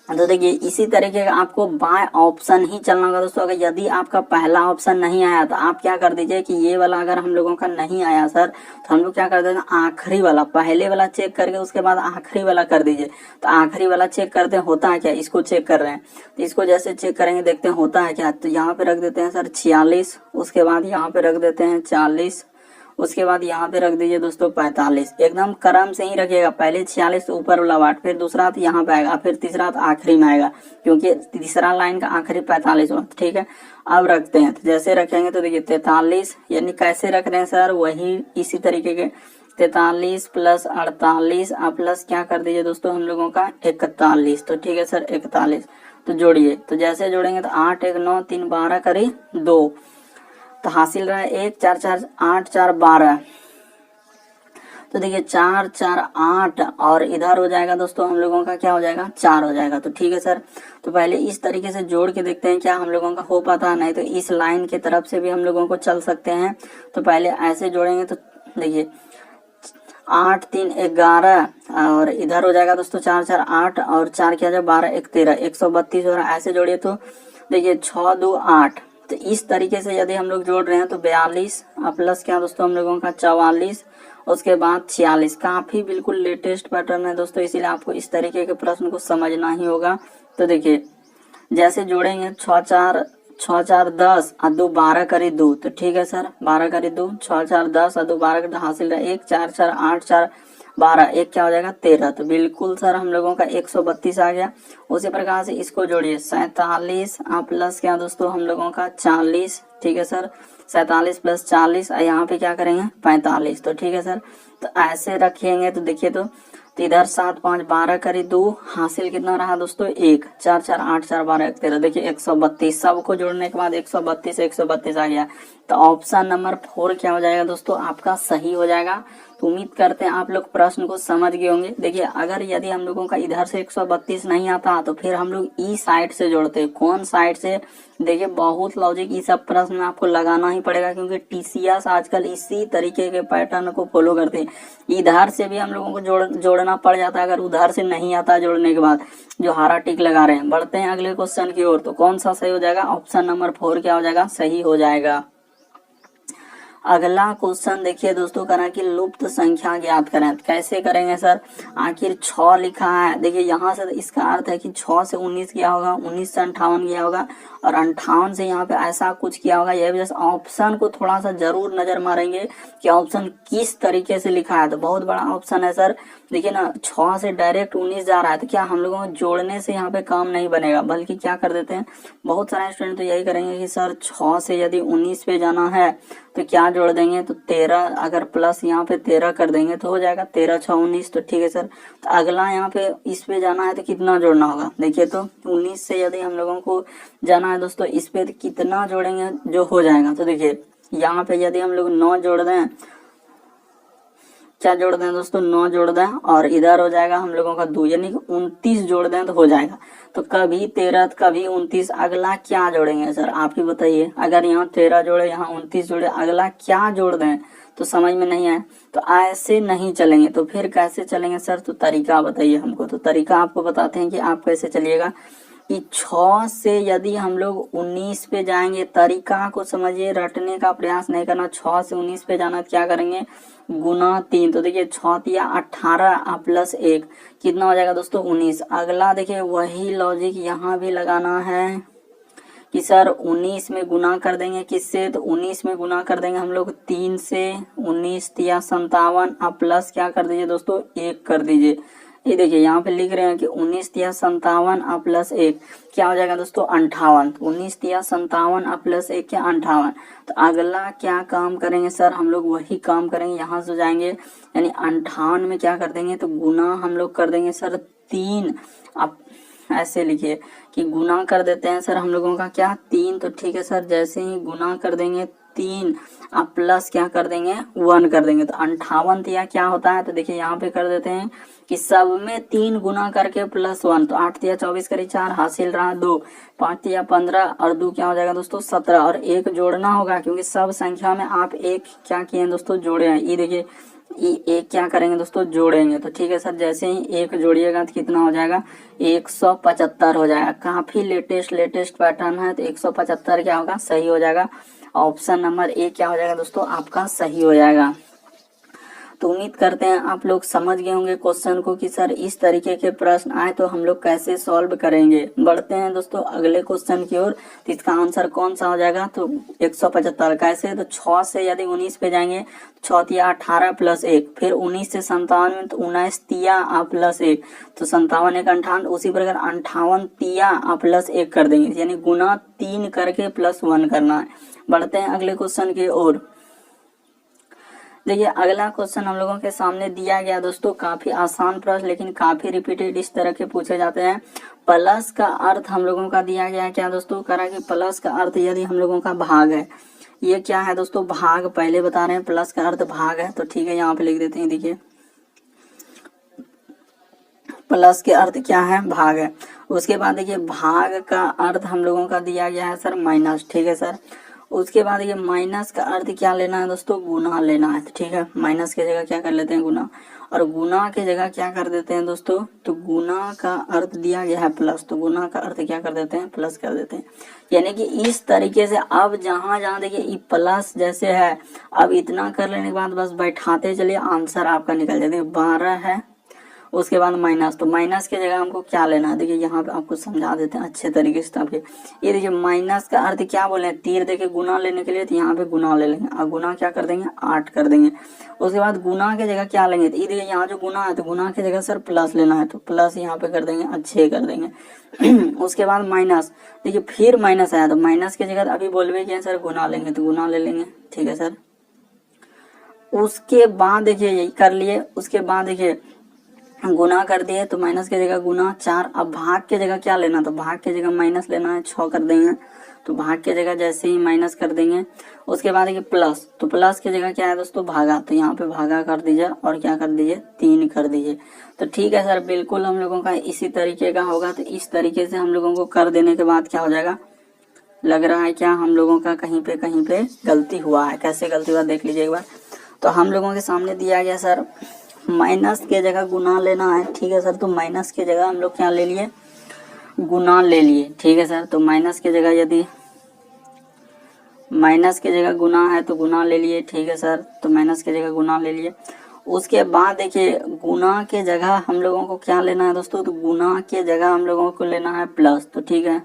तो देखिए इसी तरीके का आपको बाय ऑप्शन ही चलना होगा दोस्तों। अगर यदि आपका पहला ऑप्शन नहीं आया तो आप क्या कर दीजिए कि ये वाला अगर हम लोगों का नहीं आया सर, तो हम लोग क्या कर देते हैं आखिरी वाला, पहले वाला चेक करके उसके बाद आखिरी वाला कर दीजिए। तो आखिरी वाला चेक करते हैं होता है क्या, इसको चेक कर रहे हैं। तो इसको जैसे चेक करेंगे देखते हैं होता है क्या। तो यहाँ पे रख देते हैं सर 46, उसके बाद यहाँ पे रख देते हैं 40, उसके बाद यहाँ पे रख दीजिए दोस्तों 45। एकदम क्रम से ही रखिएगा, पहले 46 ऊपर वाला वाट, फिर दूसरा तो यहाँ पे आएगा, फिर तीसरा तो आखिरी में आएगा, क्योंकि तीसरा लाइन का आखिरी 45 वाट। ठीक है, अब रखते हैं। तो जैसे रखेंगे तो देखिए 43, यानी कैसे रख रहे हैं सर, वही इसी तरीके के 43 प्लस 48 प्लस क्या कर दीजिए दोस्तों हम लोगों का 41। तो ठीक है सर 41। तो जोड़िए, तो जैसे जोड़ेंगे तो 8 1 9 3 12 करी 2, तो हासिल रहा है 1, 4 4 8 4 12। तो देखिए 4 4 8 और इधर हो जाएगा दोस्तों हम लोगों का क्या हो जाएगा 4 हो जाएगा। तो ठीक है सर, तो पहले इस तरीके से जोड़ के देखते हैं क्या हम लोगों का हो पाता है, नहीं तो इस लाइन की तरफ से भी हम लोगों को चल सकते हैं। तो पहले ऐसे जोड़ेंगे तो देखिए 8 3 11 और इधर हो जाएगा दोस्तों 4 4 8 और 4 क्या जाए 12 1 13, 132 और ऐसे जोड़िए तो देखिए 6 2 8। तो इस तरीके से यदि हम लोग जोड़ रहे हैं तो 42 प्लस क्या दोस्तों हम लोगों का 44, उसके बाद 46। काफी बिल्कुल लेटेस्ट पैटर्न है दोस्तों, इसीलिए आपको इस तरीके के प्रश्न को समझना ही होगा। तो देखिए जैसे जोड़ेंगे 6 4 10 और 2 12 करी 2। तो ठीक है सर 12 करी 2, 6 4 10 और 2 12 हासिल रहा 1, 4 4 8 4 12, एक क्या हो जाएगा 13। तो बिल्कुल सर हम लोगों का 132 आ गया। उसी प्रकार से इसको जोड़िए 47 प्लस क्या दोस्तों हम लोगों का 40, ठीक है सर, 47 प्लस 40 यहाँ पे क्या करेंगे 45। तो ठीक है सर, तो ऐसे रखेंगे तो देखिए तो इधर 7 5 12 करी 2, हासिल कितना रहा दोस्तों 1, 4 4 8 4 12 1 13, देखिए 132। सबको जोड़ने के बाद 132 आ गया। तो ऑप्शन नंबर 4 क्या हो जाएगा दोस्तों आपका सही हो जाएगा। तो उम्मीद करते हैं आप लोग प्रश्न को समझ गए होंगे। देखिए अगर यदि हम लोगों का इधर से 132 नहीं आता तो फिर हम लोग ई साइड से जोड़ते हैं। कौन साइड से? देखिए बहुत लॉजिक इस सब प्रश्न में आपको लगाना ही पड़ेगा, क्योंकि टीसीएस आजकल इसी तरीके के पैटर्न को फॉलो करते हैं। इधर से भी हम लोगों को जोड़ना पड़ जाता है अगर उधर से नहीं आता जोड़ने के बाद, जो हरा टिक लगा रहे हैं। बढ़ते हैं अगले क्वेश्चन की ओर। तो कौन सा सही हो जाएगा? ऑप्शन नंबर 4 क्या हो जाएगा? सही हो जाएगा। अगला क्वेश्चन देखिए दोस्तों, करा कि लुप्त संख्या ज्ञात करें। कैसे करेंगे सर? आखिर 6 लिखा है, देखिए यहाँ से इसका अर्थ है कि 6 से 19 किया होगा, 19 से 58 किया होगा, और 58 से यहाँ पे ऐसा कुछ किया होगा। यह वजह से ऑप्शन को थोड़ा सा जरूर नजर मारेंगे कि ऑप्शन किस तरीके से लिखा है। तो बहुत बड़ा ऑप्शन है सर। देखिए ना 6 से डायरेक्ट 19 जा रहा है, तो क्या हम लोगों को जोड़ने से यहाँ पे काम नहीं बनेगा, बल्कि क्या कर देते हैं बहुत सारे स्टूडेंट तो यही करेंगे कि सर 6 से यदि 19 पे जाना है तो क्या जोड़ देंगे, तो 13, अगर प्लस यहाँ पे 13 कर देंगे तो हो जाएगा 13 6 19। तो ठीक है सर। तो अगला यहाँ पे इस पे जाना है तो कितना जोड़ना होगा? देखिए तो 19 से यदि हम लोगों को जाना है दोस्तों इस पे, तो कितना जोड़ेंगे जो हो जाएगा। तो देखिए यहाँ पे यदि हम लोग 9 जोड़ दें, क्या जोड़ दें दोस्तों 9 जोड़ दें, और इधर हो जाएगा हम लोगों का 2, यानी कि 29 जोड़ दें तो हो जाएगा। तो कभी 13 कभी 29, अगला क्या जोड़ेंगे सर आप ही बताइए। अगर यहाँ 13 जोड़े यहाँ 29 जोड़े, अगला क्या जोड़ दें? तो समझ में नहीं आए तो ऐसे नहीं चलेंगे। तो फिर कैसे चलेंगे सर? तो तरीका बताइए हमको। तो तरीका आपको बताते हैं कि आप कैसे चलिएगा कि 6 से यदि हम लोग 19 पे जाएंगे, तरीका को समझिए, रटने का प्रयास नहीं करना। 6 से 19 पे जाना तो क्या करेंगे गुना 3। तो देखिए 6 तिया 18 प्लस 1 कितना हो जाएगा दोस्तों 19। अगला देखिए वही लॉजिक यहाँ भी लगाना है कि सर 19 में गुना कर देंगे किससे? तो 19 में गुना कर देंगे हम लोग 3 से। 19 तिया 57 प्लस क्या कर दीजिए दोस्तों 1 कर दीजिए। ये देखिए यहाँ पे लिख रहे हैं कि 19 तिया 57 प्लस 1 क्या हो जाएगा दोस्तों 58। 19 तिया 57 प्लस 1 क्या 58। तो अगला क्या काम करेंगे सर? हम लोग वही काम करेंगे, यहाँ से जाएंगे यानी 58 में क्या कर देंगे तो गुना हम लोग कर देंगे सर 3। आप ऐसे लिखिए कि गुना कर देते हैं सर हम लोगों का क्या 3। तो ठीक है सर, जैसे ही गुना कर देंगे 3 आप प्लस क्या कर देंगे 1 कर देंगे। तो 58 तिया क्या होता है? तो देखिए यहाँ पे कर देते हैं कि सब में 3 गुना करके प्लस 1। तो 8 तिया 24 करी 4, हासिल रहा 2, 5 तिया 15 और 2 क्या हो जाएगा दोस्तों 17, और 1 जोड़ना होगा क्योंकि सब संख्या में आप 1 क्या किए हैं दोस्तों जोड़े हैं। ये देखिए एक क्या करेंगे दोस्तों जोड़ेंगे। तो ठीक है सर, जैसे ही 1 जोड़िएगा तो कितना हो जाएगा 175 हो जाएगा। काफी लेटेस्ट पैटर्न है। तो 175 क्या होगा सही हो जाएगा। ऑप्शन नंबर 1 क्या हो जाएगा दोस्तों आपका सही हो जाएगा। तो उम्मीद करते हैं आप लोग समझ गए होंगे क्वेश्चन को कि सर इस तरीके के प्रश्न आए तो हम लोग कैसे सॉल्व करेंगे। बढ़ते हैं दोस्तों अगले क्वेश्चन की ओर। तो इसका आंसर कौन सा हो जाएगा? तो 175 कैसे? तो 6 से यदि 19 पे जाएंगे 6 तिया 18 प्लस 1, फिर 19 से 57 में तो 19 तिया प्लस 1, तो 57 1 58। उसी प्रकार 58 तिया प्लस 1 कर देंगे, यानी गुना 3 करके प्लस 1 करना है। बढ़ते हैं अगले क्वेश्चन की ओर। देखिए अगला क्वेश्चन हम लोगों के सामने दिया गया दोस्तों, काफी आसान प्रश्न लेकिन काफी रिपीटेड इस तरह के पूछे जाते हैं। प्लस का अर्थ हम लोगों का दिया गया है क्या दोस्तों? करा कि प्लस का अर्थ यदि हम लोगों का भाग है। ये क्या है दोस्तों? भाग। पहले बता रहे हैं प्लस का अर्थ भाग है, तो ठीक है यहाँ पे लिख देते हैं। देखिए प्लस के अर्थ क्या है? भाग है। उसके बाद देखिए भाग का अर्थ हम लोगों का दिया गया है सर माइनस, ठीक है सर। उसके बाद ये माइनस का अर्थ क्या लेना है दोस्तों? गुना लेना है, ठीक है। माइनस की जगह क्या कर लेते हैं गुना, और गुना की जगह क्या कर देते हैं दोस्तों? तो गुना का अर्थ दिया गया है प्लस, तो गुना का अर्थ क्या कर देते हैं? प्लस कर देते हैं। यानी कि इस तरीके से अब जहां जहां देखिए ये प्लस जैसे है, अब इतना कर लेने के बाद बस बैठाते चलिए, आंसर आपका निकल जाए। 12 है, उसके बाद माइनस, तो माइनस की जगह हमको क्या लेना है, देखिए यहाँ पे आपको समझा देते हैं अच्छे तरीके से। तब ये देखिए माइनस का अर्थ क्या बोले, तीर देखिए गुना लेने के लिए, तो यहाँ पे गुना ले लेंगे और गुना क्या कर देंगे 8 कर देंगे। उसके बाद गुना की जगह क्या लेंगे, तो ये देखिए यहाँ जो गुना है तो गुना की जगह सर प्लस लेना है, तो प्लस यहाँ पे कर देंगे और 6 कर देंगे। उसके बाद माइनस, देखिए फिर माइनस आया तो माइनस की जगह अभी बोलवे क्या सर गुना लेंगे, तो गुना ले लेंगे, ठीक है सर। उसके बाद देखिए यही कर लिए, उसके बाद देखिए गुना कर दिए तो माइनस की जगह गुना 4। अब भाग की जगह क्या लेना, तो भाग की जगह माइनस लेना है, 6 कर देंगे, तो भाग की जगह जैसे ही माइनस कर देंगे। उसके बाद देखिए प्लस, तो प्लस की जगह क्या है दोस्तों भागा, तो यहाँ पे भागा कर दीजिए और क्या कर दीजिए 3 कर दीजिए। तो ठीक है सर, बिल्कुल हम लोगों का इसी तरीके का होगा। तो इस तरीके से हम लोगों को कर देने के बाद क्या हो जाएगा, लग रहा है क्या हम लोगों का कहीं पे गलती हुआ है। कैसे गलती हुआ देख लीजिए एक बार। तो हम लोगों के सामने दिया गया सर माइनस के जगह गुना लेना है, ठीक है सर। तो माइनस के जगह हम लोग क्या ले लिए, गुना ले लिए, ठीक है सर। तो माइनस के जगह यदि माइनस की जगह गुना है तो गुना ले लिए, ठीक है सर। तो माइनस की जगह गुना ले लिए। उसके बाद देखिए गुना के जगह हम लोगों को क्या लेना है दोस्तों, तो गुना के जगह हम लोगों को लेना है प्लस, तो ठीक है।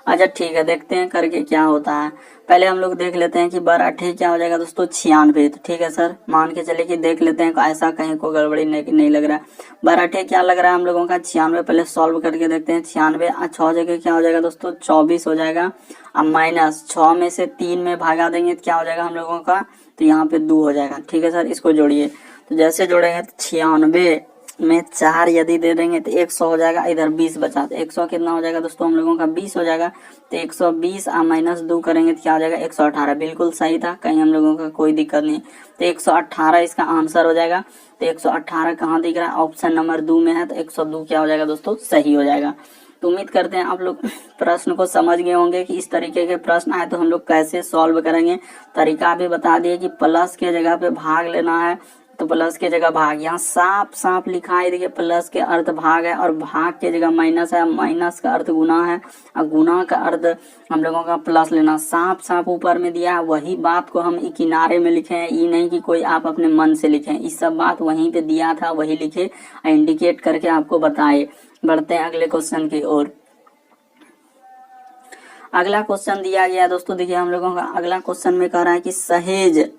अच्छा ठीक है, देखते हैं करके क्या होता है। पहले हम लोग देख लेते हैं कि 12 क्या हो जाएगा दोस्तों 96, तो ठीक है सर। मान के चले कि देख लेते हैं ऐसा कहीं को गड़बड़ी नहीं लग रहा है। 12 क्या लग रहा है हम लोगों का 96, पहले सॉल्व करके देखते हैं। 96 और 6 जगह क्या हो जाएगा दोस्तों 24 हो जाएगा। अब माइनस 6 में से 3 में भागा देंगे तो क्या हो जाएगा हम लोगों का, तो यहाँ पे 2 हो जाएगा, ठीक है सर। इसको जोड़िए, तो जैसे जोड़ेंगे तो 96 में 4 यदि दे देंगे तो 100 हो जाएगा। इधर 20 बचा, तो 100 कितना हो जाएगा दोस्तों हम लोगों का 20 हो जाएगा। तो 120 और माइनस 2 करेंगे तो क्या हो जाएगा 118। बिल्कुल सही था, कहीं हम लोगों का कोई दिक्कत नहीं। तो 118 इसका आंसर हो जाएगा। तो 118 कहाँ दिख रहा है, ऑप्शन नंबर 2 में है। तो 102 क्या हो जाएगा दोस्तों सही हो जाएगा। तो उम्मीद करते हैं आप लोग प्रश्न को समझ गए होंगे कि इस तरीके के प्रश्न आए तो हम लोग कैसे सॉल्व करेंगे। तरीका भी बता दिए कि प्लस के जगह पे भाग लेना है, तो प्लस के जगह भाग, यहाँ साफ साफ लिखा है देखिए प्लस के अर्थ भाग है और भाग के जगह माइनस है, माइनस का अर्थ गुना है और गुना का अर्थ हम लोगों का प्लस लेना, साफ साफ ऊपर में दिया है। वही बात को हम किनारे में लिखे हैं, ये नहीं कि कोई आप अपने मन से लिखे, इस सब बात वहीं पे दिया था वही लिखे, इंडिकेट करके आपको बताए। बढ़ते हैं अगले क्वेश्चन की ओर। अगला क्वेश्चन दिया गया दोस्तों, देखिए हम लोगों का अगला क्वेश्चन में कह रहा है कि सहेज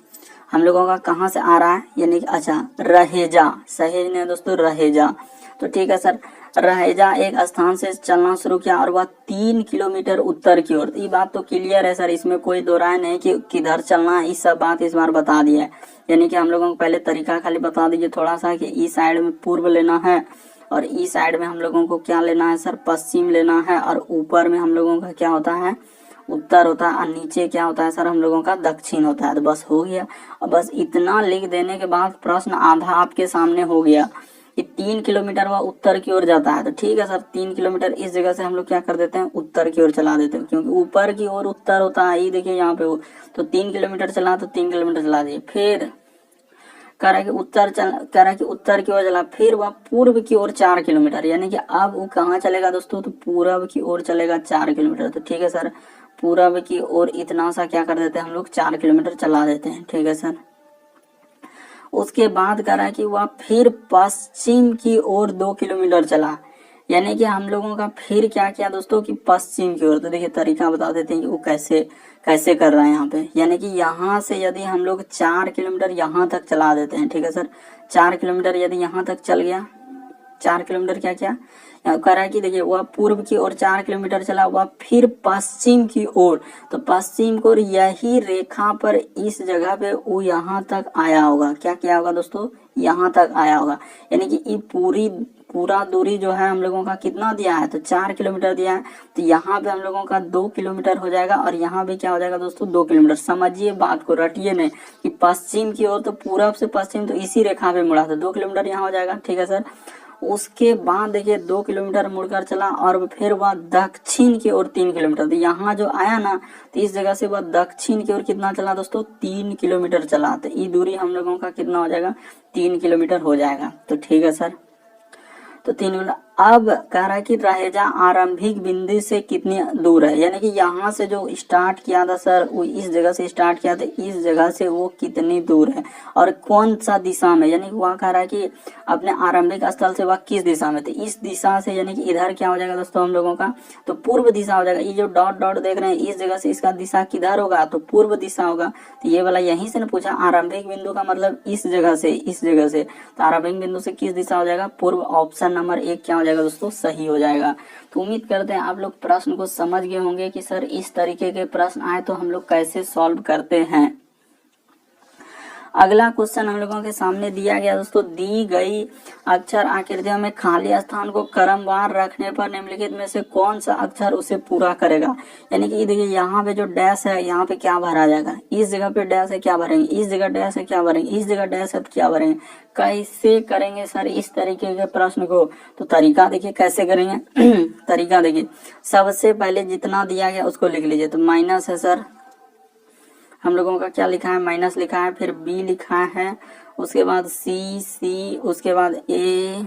हम लोगों का कहाँ से आ रहा है, यानी कि अच्छा रहेजा, सहेज ने दोस्तों रहेजा। तो ठीक है सर, रहेजा एक स्थान से चलना शुरू किया और वह 3 किलोमीटर उत्तर की ओर। ये बात तो क्लियर है सर, इसमें कोई दो राय नहीं कि किधर चलना है, इस सब बात इस बार बता दिया है। यानी कि हम लोगों को पहले तरीका खाली बता दीजिए थोड़ा सा कि इस साइड में पूर्व लेना है और इस साइड में हम लोगों को क्या लेना है सर पश्चिम लेना है, और ऊपर में हम लोगों का क्या होता है उत्तर होता है और नीचे क्या होता है सर हम लोगों का दक्षिण होता है। तो बस हो गया। और बस इतना लिख देने के बाद प्रश्न आधा आपके सामने हो गया कि 3 किलोमीटर वह उत्तर की ओर जाता है। तो ठीक है सर, 3 किलोमीटर इस जगह से हम लोग क्या कर देते हैं उत्तर की ओर चला देते हैं, क्योंकि ऊपर की ओर उत्तर होता है। ये देखिए यहाँ पे तो 3 किलोमीटर चला, तो 3 किलोमीटर चला दिए। फिर कह रहा है कि उत्तर की ओर चला, फिर वह पूर्व की ओर 4 किलोमीटर, यानी कि अब वो कहाँ चलेगा दोस्तों, तो पूर्व की ओर चलेगा 4 किलोमीटर। तो ठीक है सर, पूर्व की ओर इतना सा क्या कर देते हैं हम लोग 4 किलोमीटर चला देते हैं, ठीक है सर। उसके बाद कह रहा है कि वह फिर पश्चिम की ओर 2 किलोमीटर चला, यानी कि हम लोगों का फिर क्या किया दोस्तों कि पश्चिम की ओर। तो देखिए तरीका बता देते हैं कि वो कैसे कर रहा है यहाँ पे। यानी कि यहाँ से यदि हम लोग 4 किलोमीटर यहाँ तक चला देते हैं, ठीक है सर, 4 किलोमीटर यदि यहाँ तक चल गया, 4 किलोमीटर क्या कह रहा है कि देखिए वह पूर्व की ओर 4 किलोमीटर चला, वह फिर पश्चिम की ओर, तो पश्चिम की ओर यही रेखा पर इस जगह पे वो यहाँ तक आया होगा। क्या किया होगा दोस्तों, यहाँ तक आया होगा। यानी कि ये पूरा दूरी जो है हम लोगों का कितना दिया है, तो 4 किलोमीटर दिया है। तो यहाँ पे हम लोगों का 2 किलोमीटर हो जाएगा और यहाँ पे क्या हो जाएगा दोस्तों 2 किलोमीटर। समझिए बात को, रटिए नहीं कि पश्चिम की ओर तो पूरब से पश्चिम तो इसी रेखा पे मुड़ा, तो 2 किलोमीटर यहाँ हो जाएगा, ठीक है सर। उसके बाद देखिए 2 किलोमीटर मुड़कर चला और फिर वह दक्षिण की ओर 3 किलोमीटर, तो यहाँ जो आया ना तो इस जगह से वह दक्षिण की ओर कितना चला दोस्तों 3 किलोमीटर चला। तो ये दूरी हम लोगों का कितना हो जाएगा 3 किलोमीटर हो जाएगा। तो ठीक है सर, तो 3 गुना। अब कह रहा है कि रहेजा आरंभिक बिंदु से कितनी दूर है, यानी कि यहाँ से जो स्टार्ट किया था सर, वो इस जगह से स्टार्ट किया था, इस जगह से वो कितनी दूर है और कौन सा दिशा में, यानी कि वह कह रहा है कि अपने आरंभिक स्थल से वह किस दिशा में थे। इस दिशा से, यानी कि इधर क्या हो जाएगा दोस्तों हम लोगों का, तो पूर्व दिशा हो जाएगा। ये जो डॉट डॉट देख रहे हैं, इस जगह से इसका दिशा किधर होगा, तो पूर्व दिशा होगा। तो ये वाला यहीं से ना पूछा, आरंभिक बिंदु का मतलब इस जगह से, इस जगह से, तो आरंभिक बिंदु से किस दिशा हो जाएगा, पूर्व। ऑप्शन नंबर 1 क्या हो जाएगा दोस्तों, सही हो जाएगा। तो उम्मीद करते हैं आप लोग प्रश्न को समझ गए होंगे कि सर इस तरीके के प्रश्न आए तो हम लोग कैसे सॉल्व करते हैं। अगला क्वेश्चन हम लोगों के सामने दिया गया दोस्तों, दी गई अक्षर आकृतियों में खाली स्थान को क्रमवार रखने पर निम्नलिखित में से कौन सा अक्षर उसे पूरा करेगा। यानी कि देखिए यहाँ पे जो डैश है, यहाँ पे क्या भरा जाएगा, इस जगह पे डैश है क्या भरेंगे, इस जगह डैश है क्या भरेंगे, इस जगह डैश है क्या भरेंगे। कैसे करेंगे सर इस तरीके के प्रश्न को, तो तरीका देखिए कैसे करेंगे। तरीका देखिए, सबसे पहले जितना दिया गया उसको लिख लीजिए। तो माइनस है सर, हम लोगों का क्या लिखा है, माइनस लिखा है, फिर बी लिखा है, उसके बाद सी सी, उसके बाद ए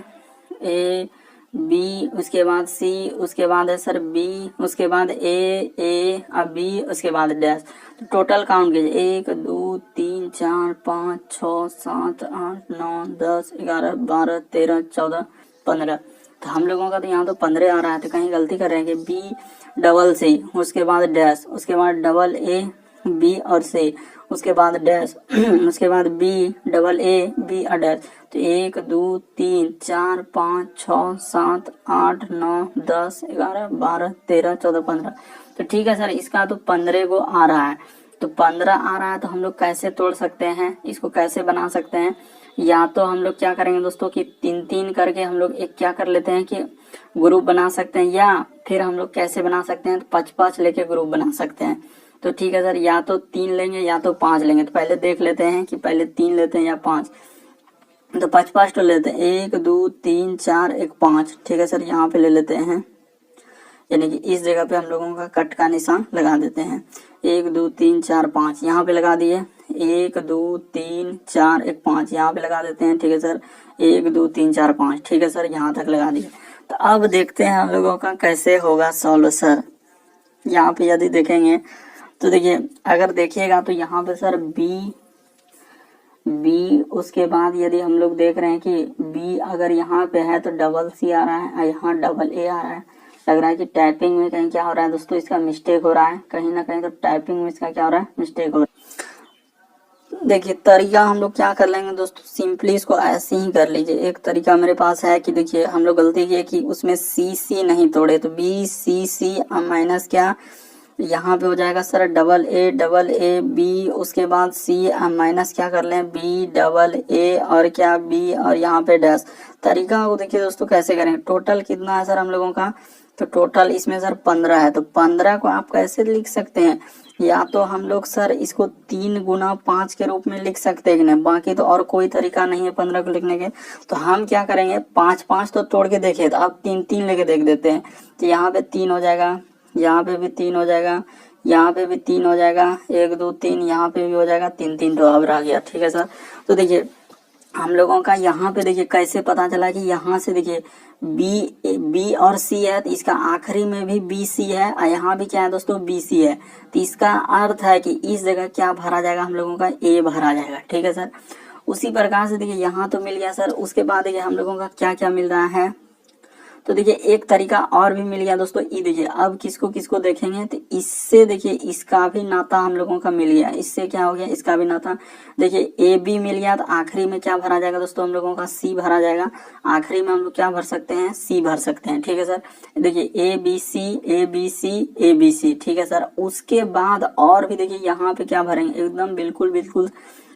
बी, उसके बाद सी, उसके बाद है सर बी, उसके बाद ए अब बी, उसके बाद डैश। तो टोटल काउंट कीजिए, 1 2 3 4 5 6 7 8 9 10 11 12 13 14 15। तो हम लोगों का तो यहाँ तो 15 आ रहा है, तो कहीं गलती कर रहे हैं कि बी डबल सी, उसके बाद डैश, उसके बाद डबल ए बी और सी, उसके बाद डैश, उसके बाद बी डबल ए बी और डैश। तो 1 2 3 4 5 6 7 8 9 10 11 12 13 14 15। तो ठीक है सर, इसका तो 15 को आ रहा है, तो 15 आ रहा है, तो हम लोग कैसे तोड़ सकते हैं, इसको कैसे बना सकते हैं। या तो हम लोग क्या करेंगे दोस्तों कि 3-3 करके हम लोग एक क्या कर लेते हैं कि ग्रुप बना सकते हैं, या फिर हम लोग कैसे बना सकते हैं, तो 5-5 लेके ग्रुप बना सकते हैं। तो ठीक है सर, या तो 3 लेंगे या तो 5 लेंगे। तो पहले देख लेते हैं कि पहले 3 लेते हैं या 5। तो 5-5 तो लेते हैं, 1 2 3 4 1 5। ठीक है सर, यहाँ पे ले लेते हैं, यानी कि इस जगह पे हम लोगों का कट का निशान लगा देते हैं। 1 2 3 4 5 यहाँ पे लगा दिए, 1 2 3 4 1 5 यहाँ पे लगा देते हैं। ठीक है सर, 1 2 3 4 5। ठीक है सर, यहाँ तक लगा दिए। तो अब देखते हैं हम लोगों का कैसे होगा सॉल्व सर। यहाँ पे यदि देखेंगे तो देखिए, अगर देखिएगा तो यहाँ पे सर बी, उसके बाद यदि हम लोग देख रहे हैं कि बी अगर यहाँ पे है तो डबल सी आ रहा है, यहाँ डबल ए आ रहा है। लग रहा है कि टाइपिंग में कहीं क्या हो रहा है दोस्तों, इसका मिस्टेक हो रहा है कहीं ना कहीं, तो टाइपिंग में इसका क्या हो रहा है, मिस्टेक हो रहा है। देखिए तरीका हम लोग क्या कर लेंगे दोस्तों, सिंपली इसको ऐसे ही कर लीजिए। एक तरीका मेरे पास है कि देखिए हम लोग गलती किए कि उसमें सी नहीं तोड़े, तो बी सी माइनस क्या यहाँ पे हो जाएगा सर डबल ए बी, उसके बाद सी माइनस क्या कर लें, बी डबल ए और क्या बी और यहाँ पे डैश। तरीका को देखिए दोस्तों कैसे करेंगे। टोटल कितना है सर हम लोगों का, तो टोटल इसमें सर 15 है। तो 15 को आप कैसे लिख सकते हैं, या तो हम लोग सर इसको 3 गुना 5 के रूप में लिख सकते हैं, नहीं बाकी तो और कोई तरीका नहीं है 15 को लिखने के। तो हम क्या करेंगे, 5-5 तो तोड़ के देखे, तो अब 3-3 लेके देख देते हैं। तो यहाँ पे 3 हो जाएगा, यहाँ पे भी 3 हो जाएगा, यहाँ पे भी 3 हो जाएगा, 1 2 3 यहाँ पे भी हो जाएगा, 3-3 तो अब रह गया। ठीक है सर, तो देखिए हम लोगों का यहाँ पे देखिए कैसे पता चला कि यहाँ से देखिए बी और सी है, तो इसका आखिरी में भी बी सी है और यहाँ भी क्या है दोस्तों, बी सी है। तो इसका अर्थ है कि इस जगह क्या भरा जाएगा, हम लोगों का ए भरा जाएगा। ठीक है सर, उसी प्रकार से देखिए यहाँ तो मिल गया सर। उसके बाद देखिए हम लोगों का क्या क्या मिल रहा है, तो देखिए एक तरीका और भी मिल गया दोस्तों। ये देखिए अब किसको देखेंगे, तो इससे देखिए इसका भी नाता हम लोगों का मिल गया। इससे क्या हो गया, इसका भी नाता। देखिए ए बी मिल गया, तो आखिरी में क्या भरा जाएगा दोस्तों, हम लोगों का सी भरा जाएगा। आखिरी में हम लोग क्या भर सकते हैं, सी भर सकते हैं। ठीक है सर, देखिए ए बी सी। ठीक है सर, उसके बाद और भी देखिए यहाँ पे क्या भरेंगे, एकदम बिल्कुल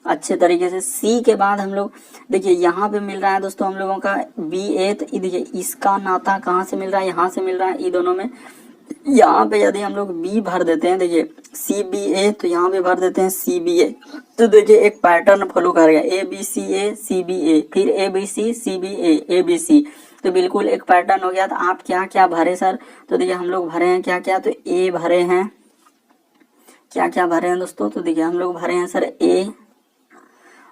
अच्छे तरीके से। सी के बाद हम लोग देखिए यहाँ पे मिल रहा है दोस्तों हम लोगों का बी ए, तो देखिए इसका नाता कहाँ से मिल रहा है, यहाँ से मिल रहा है, ये दोनों में। यहाँ पे यदि हम लोग बी भर देते हैं, देखिए सी बी ए, तो यहाँ पे भर देते हैं सी बी ए। तो देखिए एक पैटर्न फॉलो कर गया, ए B C A C B A, फिर A B C B A B C. तो बिल्कुल एक पैटर्न हो गया। तो आप क्या क्या भरे सर, तो देखिए हम लोग भरे हैं क्या क्या, तो ए भरे हैं, क्या क्या भरे हैं दोस्तों, तो देखिए हम लोग भरे हैं सर ए,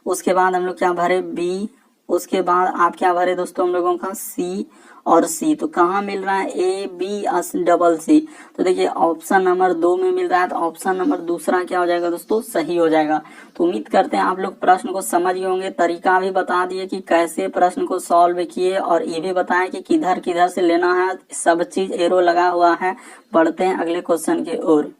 उसके बाद हम लोग क्या भरे बी, उसके बाद आप क्या भरे दोस्तों हम लोगों का सी और सी। तो कहाँ मिल रहा है ए बी डबल सी। तो देखिए ऑप्शन नंबर 2 में मिल रहा है, तो ऑप्शन नंबर दूसरा क्या हो जाएगा दोस्तों सही हो जाएगा। तो उम्मीद करते हैं आप लोग प्रश्न को समझ गए होंगे। तरीका भी बता दिए कि कैसे प्रश्न को सॉल्व किए और ये भी बताया कि किधर किधर से लेना है, सब चीज एरो लगा हुआ है। बढ़ते हैं अगले क्वेश्चन की ओर।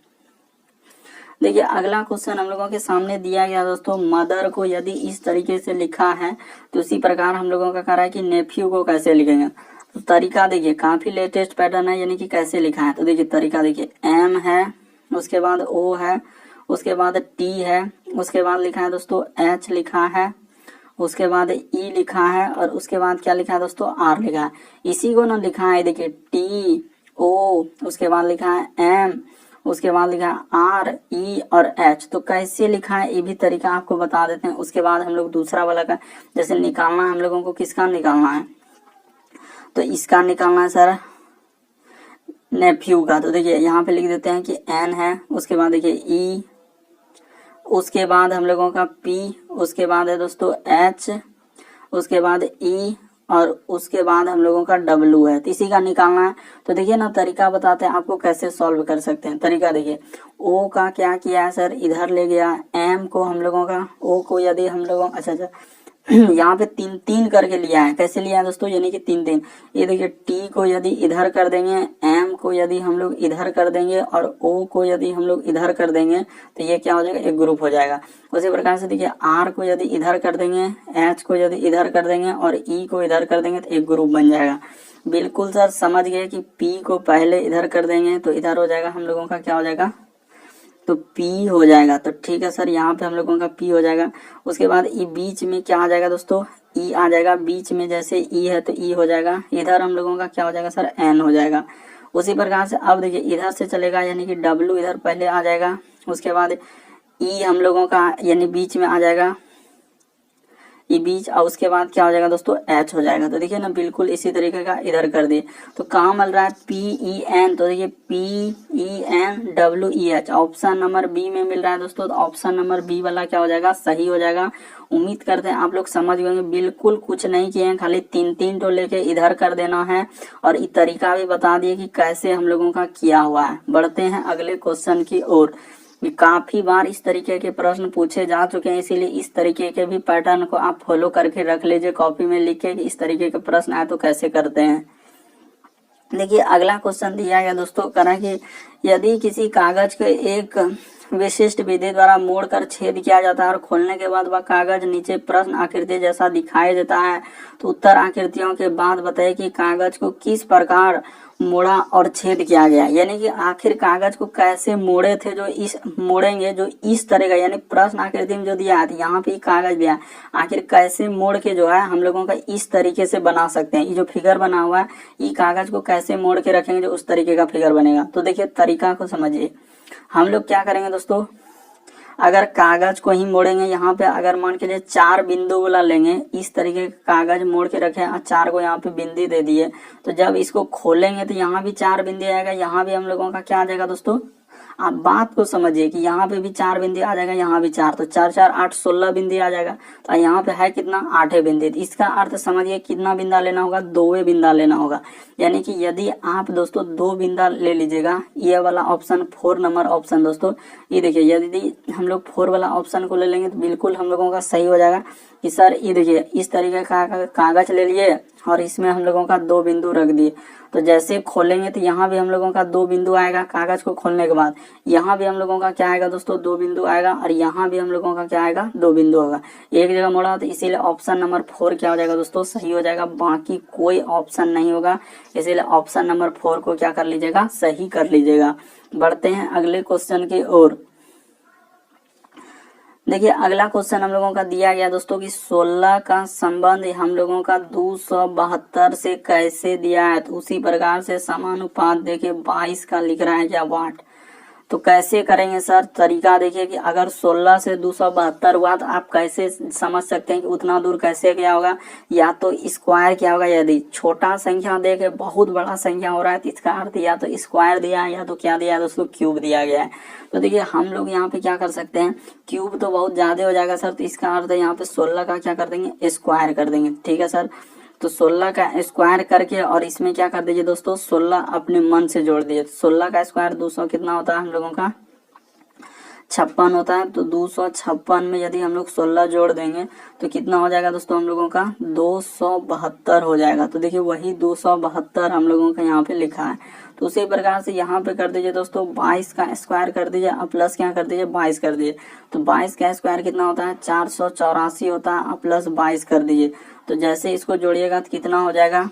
देखिए अगला क्वेश्चन हम लोगों के सामने दिया गया दोस्तों, मदर को यदि इस तरीके से लिखा है तो उसी प्रकार हम लोगों का कह रहा है कि नेफ्यू को कैसे लिखेंगे। तो तरीका देखिए काफी लेटेस्ट पैटर्न है, यानी कि कैसे लिखा है। तो देखिए तरीका देखिए एम है, उसके बाद ओ है, उसके बाद टी है, उसके बाद लिखा है दोस्तों एच लिखा है, उसके बाद ई लिखा है और उसके बाद क्या लिखा है दोस्तों आर लिखा है। इसी को ना लिखा है देखिए टी ओ, उसके बाद लिखा है एम, उसके बाद लिखा है आर ई और एच। तो कैसे लिखा है ये भी तरीका आपको बता देते हैं। उसके बाद हम लोग दूसरा वाला का जैसे निकालना है हम लोगों को, किसका निकालना है तो इसका निकालना है सर नेफ्यू का। तो देखिए यहाँ पे लिख देते हैं कि एन है, उसके बाद देखिए ई, उसके बाद हम लोगों का पी, उसके बाद है दोस्तों एच, उसके बाद ई और उसके बाद हम लोगों का डब्लू है। तो इसी का निकालना है। तो देखिए ना तरीका बताते हैं आपको कैसे सॉल्व कर सकते हैं। तरीका देखिए ओ का क्या किया है सर, इधर ले गया, एम को हम लोगों का ओ को यदि हम लोगों अच्छा यहाँ पे 3-3 करके लिया है। कैसे लिया है दोस्तों, यानी कि 3-3। ये देखिए टी को यदि इधर कर देंगे, एम को यदि हम लोग इधर कर देंगे और ओ को यदि हम लोग इधर कर देंगे तो ये क्या हो जाएगा एक ग्रुप हो जाएगा। उसी प्रकार से देखिए आर को यदि इधर कर देंगे, एच को यदि इधर कर देंगे और ई को इधर कर देंगे तो एक ग्रुप बन जाएगा। बिल्कुल सर समझ गए कि पी को पहले इधर कर देंगे तो इधर हो जाएगा हम लोगों का क्या हो जाएगा तो पी हो जाएगा। तो ठीक है सर यहाँ पे हम लोगों का पी हो जाएगा। उसके बाद ई बीच में क्या आ जाएगा दोस्तों ई आ जाएगा, बीच में जैसे ई है तो ई हो जाएगा, इधर हम लोगों का क्या हो जाएगा सर एन हो जाएगा। उसी प्रकार से अब देखिए इधर से चलेगा यानी कि डब्लू इधर पहले आ जाएगा, उसके बाद ई हम लोगों का यानी बीच में आ जाएगा ये बीच और उसके बाद क्या हो जाएगा दोस्तों एच हो जाएगा। तो देखिए ना बिल्कुल इसी तरीके का इधर कर दिए। तो कहाँ मिल रहा है पी ई एन, तो देखिए P E N W E H option number B में मिल रहा है दोस्तों। तो ऑप्शन नंबर बी वाला क्या हो जाएगा सही हो जाएगा। उम्मीद करते हैं आप लोग समझ गए, बिल्कुल कुछ नहीं किए हैं, खाली 3-3 तो लेके इधर कर देना है और ये तरीका भी बता दिए कि कैसे हम लोगों का किया हुआ है। बढ़ते हैं अगले क्वेश्चन की ओर। काफी बार इस तरीके के प्रश्न पूछे जा चुके हैं, इसीलिए इस तरीके के भी पैटर्न को आप फॉलो करके रख लीजिए कॉपी में लिख के कि इस तरीके के प्रश्न आए तो कैसे करते हैं। देखिए अगला क्वेश्चन दिया गया दोस्तों, करा कि यदि किसी कागज के एक विशिष्ट विधि द्वारा मोड़कर छेद किया जाता है और खोलने के बाद वह कागज नीचे प्रश्न आकृति जैसा दिखाई देता है, तो उत्तर आकृतियों के बाद बताइए कि कागज को किस प्रकार मोड़ा और छेद किया गया। यानी कि आखिर कागज को कैसे मोड़े थे, जो इस मोड़ेंगे जो इस तरह का, यानी प्रश्न आकृति में जो दिया है यहाँ पे कागज दिया है, आखिर कैसे मोड़ के जो है हम लोगों का इस तरीके से बना सकते हैं। ये जो फिगर बना हुआ है ये कागज को कैसे मोड़ के रखेंगे जो उस तरीके का फिगर बनेगा। तो देखिए तरीका को समझिए। हम लोग क्या करेंगे दोस्तों, अगर कागज को ही मोड़ेंगे, यहाँ पे अगर मान के लिए 4 बिंदु वाला लेंगे, इस तरीके का कागज मोड़ के रखे और 4 को यहाँ पे बिंदी दे दिए, तो जब इसको खोलेंगे तो यहाँ भी 4 बिंदी आएगा, यहाँ भी हम लोगों का क्या आ जाएगा दोस्तों। आप बात को समझिए कि यहाँ पे भी 4 बिंदी आ जाएगा, यहाँ भी 4, तो 4-4 8 16 बिंदी आ जाएगा। तो यहाँ पे है कितना 8 बिंदी। तो इसका अर्थ समझिए कितना बिंदा लेना होगा, 2 बिंदा लेना होगा। यानी कि यदि आप दोस्तों 2 बिंदा ले लीजिएगा, ये वाला ऑप्शन 4 नंबर ऑप्शन दोस्तों, ये देखिए यदि हम लोग 4 वाला ऑप्शन को ले लेंगे तो बिल्कुल हम लोगों का सही हो जाएगा कि सर ये देखिए इस तरीके का कागज ले लिए और इसमें हम लोगों का 2 बिंदु रख दिए। तो जैसे खोलेंगे तो यहाँ भी हम लोगों का 2 बिंदु आएगा, कागज को खोलने के बाद यहाँ भी हम लोगों का क्या आएगा दोस्तों 2 बिंदु आएगा और यहाँ भी हम लोगों का क्या आएगा 2 बिंदु होगा, एक जगह मोड़ा। तो इसीलिए ऑप्शन नंबर 4 क्या हो जाएगा दोस्तों सही हो जाएगा, बाकी कोई ऑप्शन नहीं होगा। इसीलिए ऑप्शन नंबर 4 को क्या कर लीजिएगा सही कर लीजिएगा। बढ़ते हैं अगले क्वेश्चन की ओर। देखिए अगला क्वेश्चन हम लोगों का दिया गया दोस्तों कि 16 का संबंध हम लोगों का 272 से कैसे दिया है। तो उसी प्रकार से समानुपात देखिए 22 का लिख रहा है क्या वाट। तो कैसे करेंगे सर, तरीका देखिए कि अगर 16 से 272 हुआ तो आप कैसे समझ सकते हैं कि उतना दूर कैसे क्या होगा, या तो स्क्वायर क्या होगा, यदि छोटा संख्या देके बहुत बड़ा संख्या हो रहा है तो इसका अर्थ या तो स्क्वायर दिया है या तो क्या दिया है दोस्तों, क्यूब दिया गया है। तो देखिए हम लोग यहाँ पे क्या कर सकते हैं, क्यूब तो बहुत ज्यादा हो जाएगा सर, तो इसका अर्थ है यहाँ पे 16 का क्या कर देंगे, स्क्वायर कर देंगे। ठीक है सर, तो 16 का स्क्वायर करके और इसमें क्या कर दीजिए दोस्तों, 16 अपने मन से जोड़ दीजिए। 16 का स्क्वायर 200 कितना होता है हम लोगों का, 56 होता है। तो 256 में यदि हम लोग 16 जोड़ देंगे तो कितना हो जाएगा दोस्तों हम लोगों का, 272 हो जाएगा। तो देखिए वही 272 हम लोगों का यहाँ पे लिखा है। तो उसी प्रकार से यहाँ पे कर दीजिए दोस्तों, 22 का स्क्वायर कर दीजिए, अब प्लस क्या कर दीजिए, 22 कर दीजिए। तो 22 का स्क्वायर कितना होता है, 484 होता है, अब प्लस 22 कर दीजिए। तो जैसे इसको जोड़िएगा तो कितना हो जाएगा,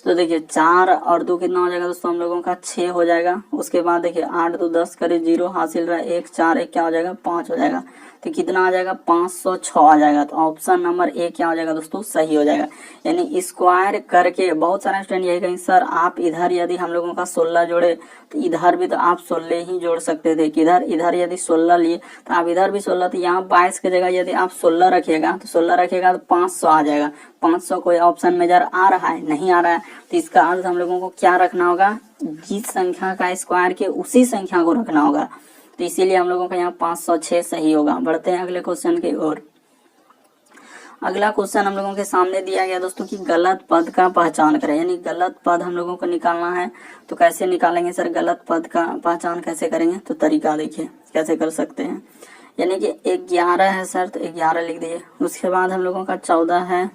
तो देखिए 4 और 2 कितना हो जाएगा दोस्तों हम लोगों का, 6 हो जाएगा। उसके बाद देखिए 8 2 10 करे 0 हासिल रहा, 1 4 1 क्या हो जाएगा, 5 हो जाएगा। तो कितना आ जाएगा, 506 आ जाएगा। तो ऑप्शन नंबर ए क्या हो जाएगा दोस्तों, सही हो जाएगा। यानी स्क्वायर करके बहुत सारे स्टूडेंट यही कहेंगे सर आप इधर यदि हम लोगों का 16 जोड़े तो इधर भी तो आप 16 ही जोड़ सकते थे, किधर इधर यदि 16 लिए तो आप इधर भी 16, तो यहाँ 22 की जगह यदि आप 16 रखिएगा तो 16 रखिएगा तो 500 आ जाएगा। 500 कोई ऑप्शन में जर आ रहा है, नहीं आ रहा है, तो इसका अर्थ हम लोगों को क्या रखना होगा, जिस संख्या का स्क्वायर के उसी संख्या को रखना होगा। तो इसीलिए हम लोगों का यहाँ 506 सही होगा। बढ़ते हैं अगले क्वेश्चन की ओर। अगला क्वेश्चन हम लोगों के सामने दिया गया दोस्तों कि गलत पद का पहचान करें, यानी गलत पद हम लोगों को निकालना है। तो कैसे निकालेंगे सर, गलत पद का पहचान कैसे करेंगे, तो तरीका देखिए कैसे कर सकते हैं। यानी कि 11 है सर, तो 11 लिख दीजिए। उसके बाद हम लोगों का 14 है,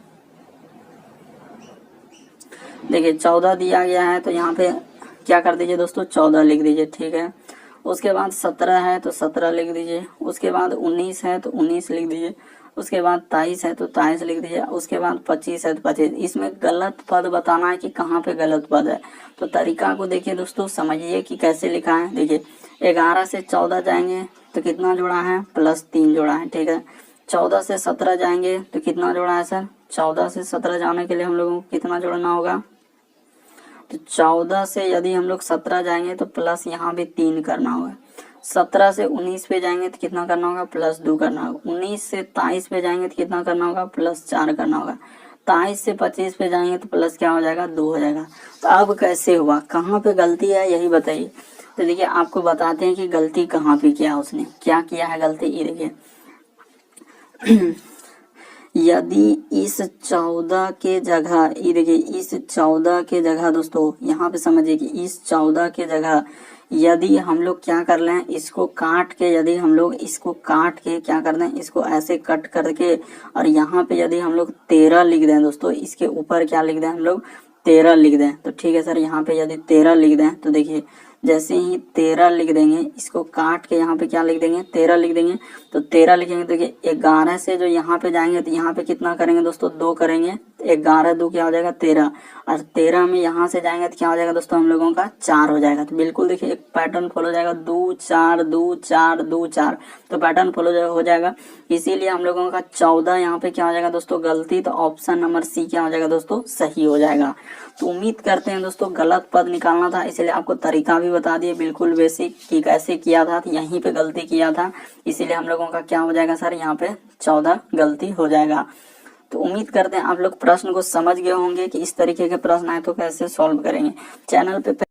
देखिए 14 दिया गया है तो यहाँ पे क्या कर दीजिए दोस्तों, 14 लिख दीजिए। ठीक है, उसके बाद 17 है तो 17 लिख दीजिए। उसके बाद 19 है तो 19 लिख दीजिए। उसके बाद 23 है तो 23 लिख दीजिए। उसके बाद 25 है तो 25। इसमें गलत पद बताना है कि कहाँ पे गलत पद है। तो तरीका को देखिए दोस्तों, समझिए कि कैसे लिखा है। देखिए 11 से 14 जाएंगे तो कितना जोड़ा है, +3 जोड़ा है। ठीक है, 14 से 17 जाएंगे तो कितना जोड़ा है सर, 14 से 17 जाने के लिए हम लोगों को कितना जोड़ना होगा, तो 14 से यदि हम लोग 17 जाएंगे तो प्लस यहाँ भी 3 करना होगा। 17 से 19 पे जाएंगे तो कितना करना होगा, +2 करना होगा। 19 से 23 पे जाएंगे तो कितना करना होगा, +4 करना होगा। 23 से 25 पे जाएंगे तो प्लस क्या हो जाएगा, 2 हो जाएगा। तो अब कैसे हुआ, कहाँ पे गलती है यही बताइए। तो देखिए आपको बताते हैं कि गलती कहाँ पे किया, उसने क्या किया है गलती, ये देखिए यदि इस 14 के जगह, ये देखिए इस 14 के जगह दोस्तों यहाँ पे समझिए कि इस 14 के जगह यदि हम लोग क्या कर लें, इसको काट के, यदि हम लोग इसको काट के क्या कर दें, इसको ऐसे कट करके और यहाँ पे यदि हम लोग 13 लिख दें दोस्तों, इसके ऊपर क्या लिख दें हम लोग, 13 लिख दें। तो ठीक है सर, यहाँ पे यदि 13 लिख दें तो देखिए जैसे ही 13 लिख देंगे, इसको काट के यहाँ पे क्या लिख देंगे, 13 लिख देंगे। तो 13 लिखेंगे तो देखिए 11 से जो यहाँ पे जाएंगे तो यहाँ पे कितना करेंगे दोस्तों, 2 करेंगे। 11 2 क्या हो जाएगा, 13। और 13 में यहाँ से जाएंगे तो क्या हो जाएगा दोस्तों हम लोगों का, 4 हो जाएगा। तो बिल्कुल देखिए एक पैटर्न फॉलो हो जाएगा, 2 4 2 4 2 4, तो पैटर्न फॉलो हो जाएगा। इसीलिए हम लोगों का 14 यहाँ पे क्या हो जाएगा दोस्तों, गलती। तो ऑप्शन नंबर सी क्या हो जाएगा दोस्तों, सही हो जाएगा। तो उम्मीद करते हैं दोस्तों गलत पद निकालना था, इसलिए आपको तरीका भी बता दिए बिल्कुल बेसिक कि कैसे किया था, तो यहीं पे गलती किया था, इसीलिए हम लोगों का क्या हो जाएगा सर, यहाँ पे 14 गलती हो जाएगा। तो उम्मीद करते हैं आप लोग प्रश्न को समझ गए होंगे कि इस तरीके के प्रश्न आए तो कैसे सॉल्व करेंगे। चैनल पे